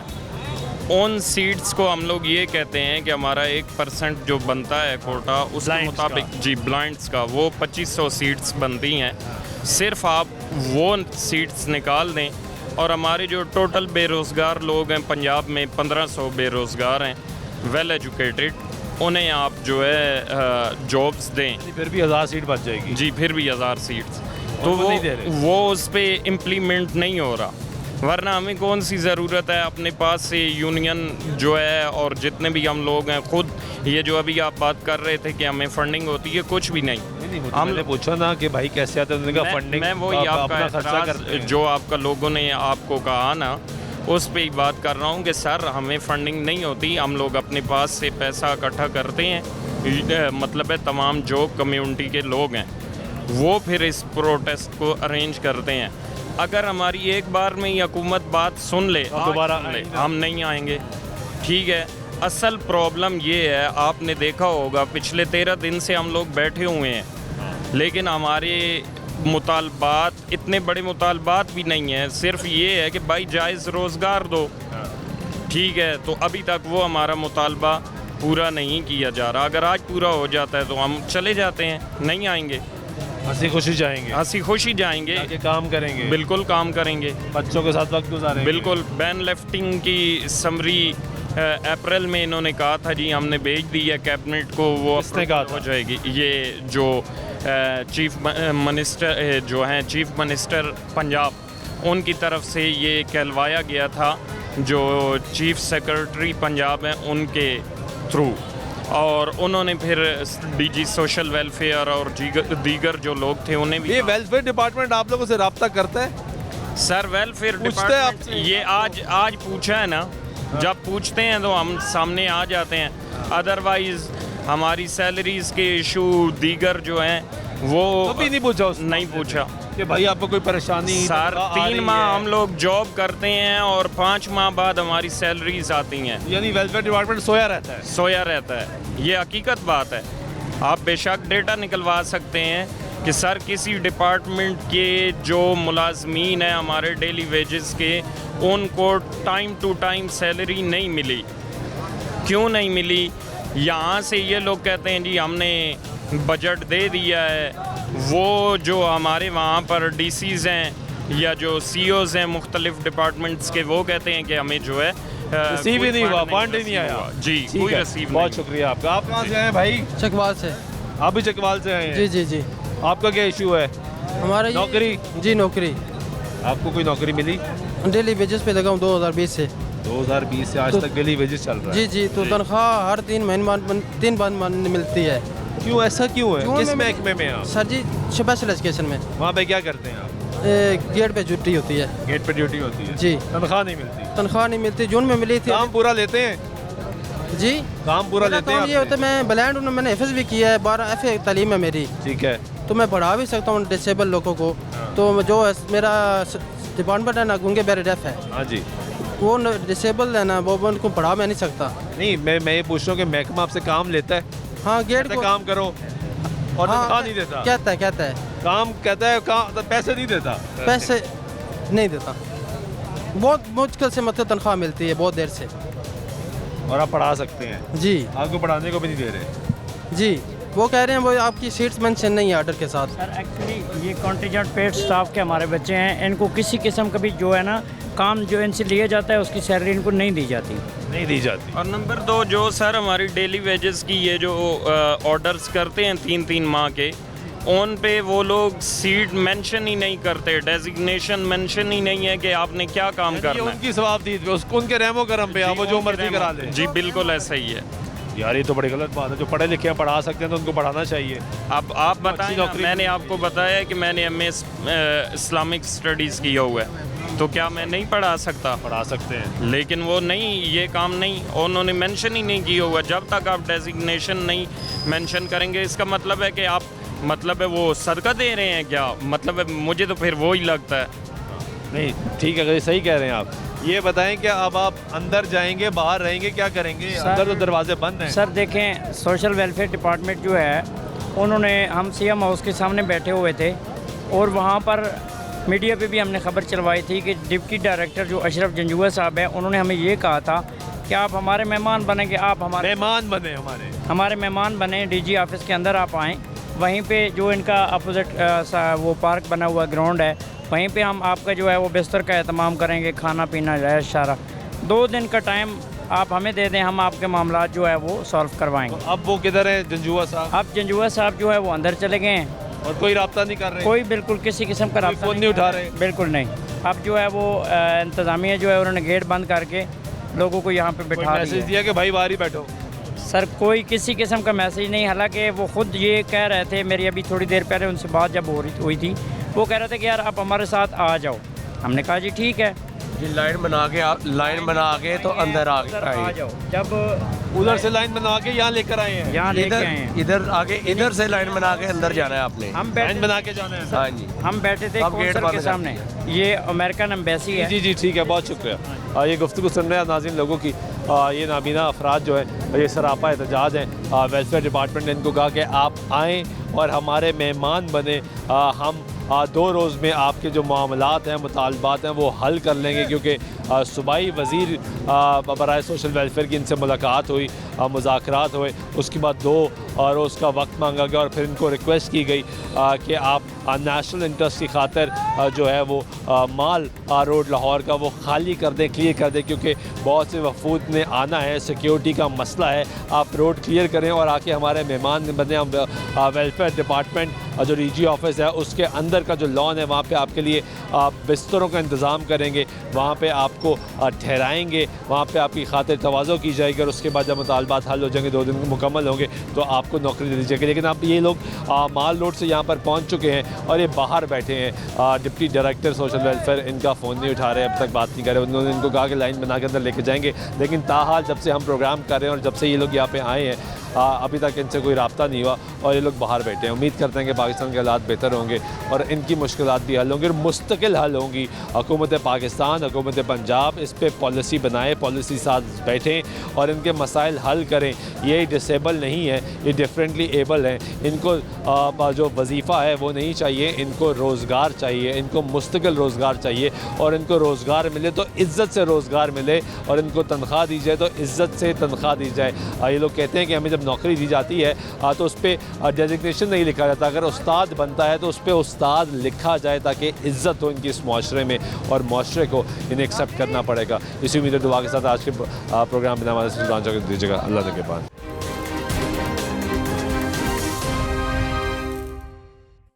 उन सीट्स को हम लोग ये कहते हैं कि हमारा 1% जो बनता है कोटा उसके मुताबिक, जी ब्लाइंड्स का, वो 2500 सीट्स बनती हैं। सिर्फ आप वो सीट्स निकाल दें और हमारे जो टोटल बेरोज़गार लोग हैं पंजाब में 1500 बेरोज़गार हैं, वेल एजुकेटेड, उन्हें आप जो है जॉब्स दें, फिर भी 1000 सीट बच जाएगी। जी, फिर भी 1000 सीट्स, तो वो नहीं दे रहे। वो उस पर इम्प्लीमेंट नहीं हो रहा। वरना हमें कौन सी ज़रूरत है अपने पास से यूनियन जो है और जितने भी हम लोग हैं खुद, ये जो अभी आप बात कर रहे थे कि हमें फंडिंग होती है, कुछ भी नहीं। हमने पूछा ना कि भाई कैसे आता है, फंडिंग मैं वही आपका खर्चा करते हैं, जो आपका लोगों ने आपको कहा ना, उस पे ही बात कर रहा हूँ कि सर हमें फंडिंग नहीं होती, हम लोग अपने पास से पैसा इकट्ठा करते हैं, मतलब है तमाम जो कम्युनिटी के लोग हैं वो फिर इस प्रोटेस्ट को अरेंज करते हैं। अगर हमारी एक बार में ही हुकूमत बात सुन ले, दोबारा हम नहीं आएंगे। ठीक है, असल प्रॉब्लम ये है, आपने देखा होगा पिछले 13 दिन से हम लोग बैठे हुए हैं, लेकिन हमारे मुतालबात इतने बड़े मुतालबात भी नहीं है, सिर्फ ये है कि भाई जायज़ रोज़गार दो। ठीक है, तो अभी तक वो हमारा मुतालबा पूरा नहीं किया जा रहा। अगर आज पूरा हो जाता है तो हम चले जाते हैं, नहीं आएंगे, हंसी खुशी जाएंगे, हंसी खुशी जाएंगे, काम करेंगे, बिल्कुल काम करेंगे, बच्चों के साथ वक्त गुजारेंगे। बिल्कुल। बैन लिफ्टिंग की समरी अप्रैल में इन्होंने कहा था जी, हमने भेज दी है कैबिनेट को, वो हो जाएगी। ये जो चीफ मिनिस्टर जो हैं, चीफ मिनिस्टर पंजाब, उनकी तरफ से ये कहलवाया गया था, जो चीफ सेक्रेटरी पंजाब हैं उनके थ्रू, और उन्होंने फिर डीजी सोशल वेलफेयर और दीगर जो लोग थे उन्हें भी। ये वेलफेयर डिपार्टमेंट आप लोगों से रब्ता करता है? सर वेलफेयर डिपार्टमेंट ये आज पूछा है ना, जब पूछते हैं तो हम सामने आ जाते हैं, अदरवाइज हमारी सैलरीज के इशू दीगर जो हैं वो कभी नहीं पूछा, नहीं पूछा कि भाई आपको कोई परेशानी? सर 3 माह हम लोग जॉब करते हैं और 5 माह बाद हमारी सैलरीज आती हैं, यानी वेलफेयर डिपार्टमेंट सोया रहता है। ये हकीकत बात है। आप बेशक डेटा निकलवा सकते हैं कि सर किसी डिपार्टमेंट के जो मुलाजमीन हैं हमारे डेली वेजेस के, उनको टाइम टू टाइम सैलरी नहीं मिली। क्यों नहीं मिली? यहाँ से ये लोग कहते हैं जी हमने बजट दे दिया है, वो जो हमारे वहाँ पर डीसीज़ हैं या जो सीईओज़ हैं मुख्तलिफ डिपार्टमेंट्स के, वो कहते हैं कि हमें जो है रिसीव ही नहीं हुआ, फंड ही नहीं आया। जी, कोई रिसीव नहीं। बहुत शुक्रिया आपका। आप कहाँ से आए भाई? चकवाल से। आप भी चकवाल से आए हैं? जी जी जी। आपका क्या इशू है? हमारा नौकरी? जी नौकरी। आपको कोई नौकरी मिली? डेली वेजेस पे लगा हूँ 2020 से। 2020 से आज तक डेली वेजेस चल रहा है? जी जी। तो तनख्वाह हर 3 महीने मिलती है। क्यों, ऐसा क्यों है? किस महकमे में आप? सर जी स्पेशल एजुकेशन में। वहाँ पे क्या करते हैं आप? गेट पे ड्यूटी होती है। गेट पे ड्यूटी होती है जी। तनख्वाह नहीं मिलती? तनख्वाह नहीं मिलती, जून में मिली थी। काम पूरा लेते हैं? जी काम पूरा लेते हैं? ये होता है, मैं ब्लाइंड हूँ, मैंने एफएस भी किया है, 12 FA तालीम है मेरी। ठीक है, तो मैं पढ़ा भी सकता हूँ डिसेबल लोगों को। तो जो मेरा डिपार्टमेंट है ना, गूंगे बेरे डेफ है। हाँ जी। वो डिसेबल है ना, वो उनको पढ़ा मैं नहीं सकता। नहीं, मैं ये पूछ रहा हूँ कि महकमा आपसे काम लेता है? हाँ, गेट को काम करो और तनख्वाह नहीं देता? कहता है काम कहता है, काम पैसे नहीं देता? पैसे नहीं देता। बहुत मुश्किल से मतलब तनख्वाह मिलती है, बहुत देर से। और आप पढ़ा सकते हैं? जी। आपको पढ़ाने को भी नहीं दे रहे? जी, वो कह रहे हैं वो आपकी सीट्स मेंशन नहीं है ऑर्डर के साथ। सर एक्चुअली ये कॉन्टीजेंट पेड स्टाफ के हमारे बच्चे हैं, इनको किसी किस्म का भी जो है ना काम जो इनसे लिया जाता है उसकी सैलरी इनको नहीं दी जाती। नहीं दी जाती। और नंबर 2 जो सर हमारी डेली वेजेस की ये जो ऑर्डर्स करते हैं 3-3 माह के, उन पे वो लोग सीट मेंशन ही नहीं करते, डेजिग्नेशन मेंशन ही नहीं है कि आपने क्या काम करना है। उनकी सवाबदीद पे, उसको उनके रहमो करम पे, आप वो जो मर्जी करा ले। जी बिल्कुल ऐसा ही है। यार ये तो बड़ी गलत बात है। जो पढ़े लिखे हैं पढ़ा सकते हैं तो उनको पढ़ाना चाहिए। अब आप बताएं ना, मैंने आपको बताया कि मैंने MA इस्लामिक स्टडीज़ किया हुआ है, तो क्या मैं नहीं पढ़ा सकता? पढ़ा सकते हैं, लेकिन वो नहीं, ये काम नहीं, उन्होंने मेंशन ही नहीं किया हुआ। जब तक आप डेजिग्नेशन नहीं मेंशन करेंगे, इसका मतलब है कि आप मतलब है वो सदका दे रहे हैं क्या? मतलब है मुझे तो फिर वो ही लगता है। नहीं ठीक है, सही कह रहे हैं आप। ये बताएं कि अब आप अंदर जाएंगे, बाहर रहेंगे, क्या करेंगे? अंदर तो दरवाजे बंद हैं। सर देखें, सोशल वेलफेयर डिपार्टमेंट जो है उन्होंने, हम CM हाउस के सामने बैठे हुए थे और वहाँ पर मीडिया पे भी हमने खबर चलवाई थी कि डिप्टी डायरेक्टर जो अशरफ जंजुआ साहब है, उन्होंने हमें ये कहा था कि आप हमारे मेहमान बनेंगे, आप हमारे मेहमान बने, हमारे मेहमान बने, DG ऑफिस के अंदर आप आएँ। वहीं पे जो इनका अपोजिट वो पार्क बना हुआ ग्राउंड है, वहीं पे हम आपका जो है वो बिस्तर का एहतमाम करेंगे, खाना पीना जाए सारा। 2 दिन का टाइम आप हमें दे दें, हम आपके मामला जो है वो सॉल्व करवाएंगे। तो अब वो किधर है जंजुआ साहब? अब जंजुआ साहब जो है वो अंदर चले गए हैं और कोई रब्ता नहीं कर रहे? कोई बिल्कुल किसी किस्म का रब्ता फ़ोन नहीं उठा रहे? बिल्कुल नहीं। अब जो है वो इंतज़ामिया जो है उन्होंने गेट बंद करके लोगों को यहाँ पे बिठा मैसेज दिया कि भाई बाहर ही बैठो? सर कोई किसी किस्म का मैसेज नहीं, हालांकि वो ख़ुद ये कह रहे थे, मेरी अभी थोड़ी देर पहले उनसे बात जब हुई थी, वो कह रहे थे कि यार आप हमारे साथ आ जाओ। हमने कहा जी ठीक है जी, लाइन बना के आप लाइन बना के तो अंदर आ जाओ। जब उधर से लाइन बना के यहाँ लेकर आए हैं, यहाँ लेके आए हैं, इधर आगे इधर से लाइन बना के अंदर जाना है आपने। हम लाइन बना के जाना है। हाँ जी, हम बैठे थे कौंसल के सामने, ये अमेरिकन एम्बेसी है। जी ठीक है, बहुत शुक्रिया। ये गुफ्तगू सुन रहे हैं नाज़रीन लोगों की। ये नाबीना अफराद जो है ये सरापा एहतजाज हैं। वेलफेयर डिपार्टमेंट ने इनको कहा कि आप आएँ और हमारे मेहमान बने, हम 2 रोज़ में आपके जो मामलात हैं, मुतालबात हैं, वो हल कर लेंगे। क्योंकि सूबाई वज़ीर बराए सोशल वेलफेयर की इनसे मुलाकात हुई, मुज़ाकरात हुए, उसके बाद 2 रोज़ का वक्त मांगा गया और फिर इनको रिक्वेस्ट की गई कि आप नेशनल इंटरेस्ट की खातिर जो है वो माल रोड लाहौर का वो खाली कर दें, क्लियर कर दें, क्योंकि बहुत से वफूद ने आना है, सिक्योरिटी का मसला है। आप रोड क्लियर करें और आके हमारे मेहमान बने। हम वेलफेयर डिपार्टमेंट जो DG ऑफिस है उसके अंदर का जो लॉन है वहाँ पे आपके लिए बिस्तरों का इंतज़ाम करेंगे, वहाँ पे आपको ठहराएंगे, वहाँ पे आपकी खातिर तवाज़ो की जाएगी और उसके बाद जब मुतालबात हल हो जाएंगे, 2 दिन मुकम्मल होंगे, तो आपको नौकरी दी जाएगी। लेकिन अब ये लोग माल रोड से यहाँ पर पहुँच चुके हैं और ये बाहर बैठे हैं। डिप्टी डायरेक्टर सोशल वेलफेयर इनका फ़ोन नहीं उठा रहे, अब तक बात नहीं कर रहे। उन्होंने इनको कहा कि लाइन बना के अंदर लेके जाएंगे, लेकिन ताहाल जब से हम प्रोग्राम कर रहे हैं और जब से ये लोग यहाँ पे आए हैं अभी तक इनसे कोई रब्ता नहीं हुआ और ये लोग बाहर बैठे हैं। उम्मीद करते हैं कि पाकिस्तान के हालात बेहतर होंगे और इनकी मुश्किलात भी हल होंगी और मुस्तकिल हल होंगी। हुकूमत पाकिस्तान, हुकूमत पंजाब इस पर पॉलिसी बनाए, पॉलिसी साथ बैठें और इनके मसाइल हल करें। ये डिसेबल नहीं है, ये डिफरेंटली एबल हैं। इनको जो वजीफ़ा है वो नहीं चाहिए, इनको रोज़गार चाहिए, इनको मुस्तकिल रोज़गार चाहिए और इनको रोज़गार मिले तो इज़्ज़त से रोज़गार मिले और इनको तनख्वाह दी जाए तो इज़्ज़त से तनख्वाह दी जाए। ये लोग कहते हैं कि हमें नौकरी दी जाती है तो उस पर डेजिग्नेशन नहीं लिखा जाता, अगर उस्ताद बनता है तो उस पर उस्ताद लिखा जाए ताकि इज़्ज़त हो इनकी इस माशरे में और माशरे को इन्हें एक्सेप्ट करना पड़ेगा। इसी उम्मीद दुआ के साथ आज के प्रोग्राम में हमारे सुल्तान चौक दीजिएगा। अल्लाह के पास।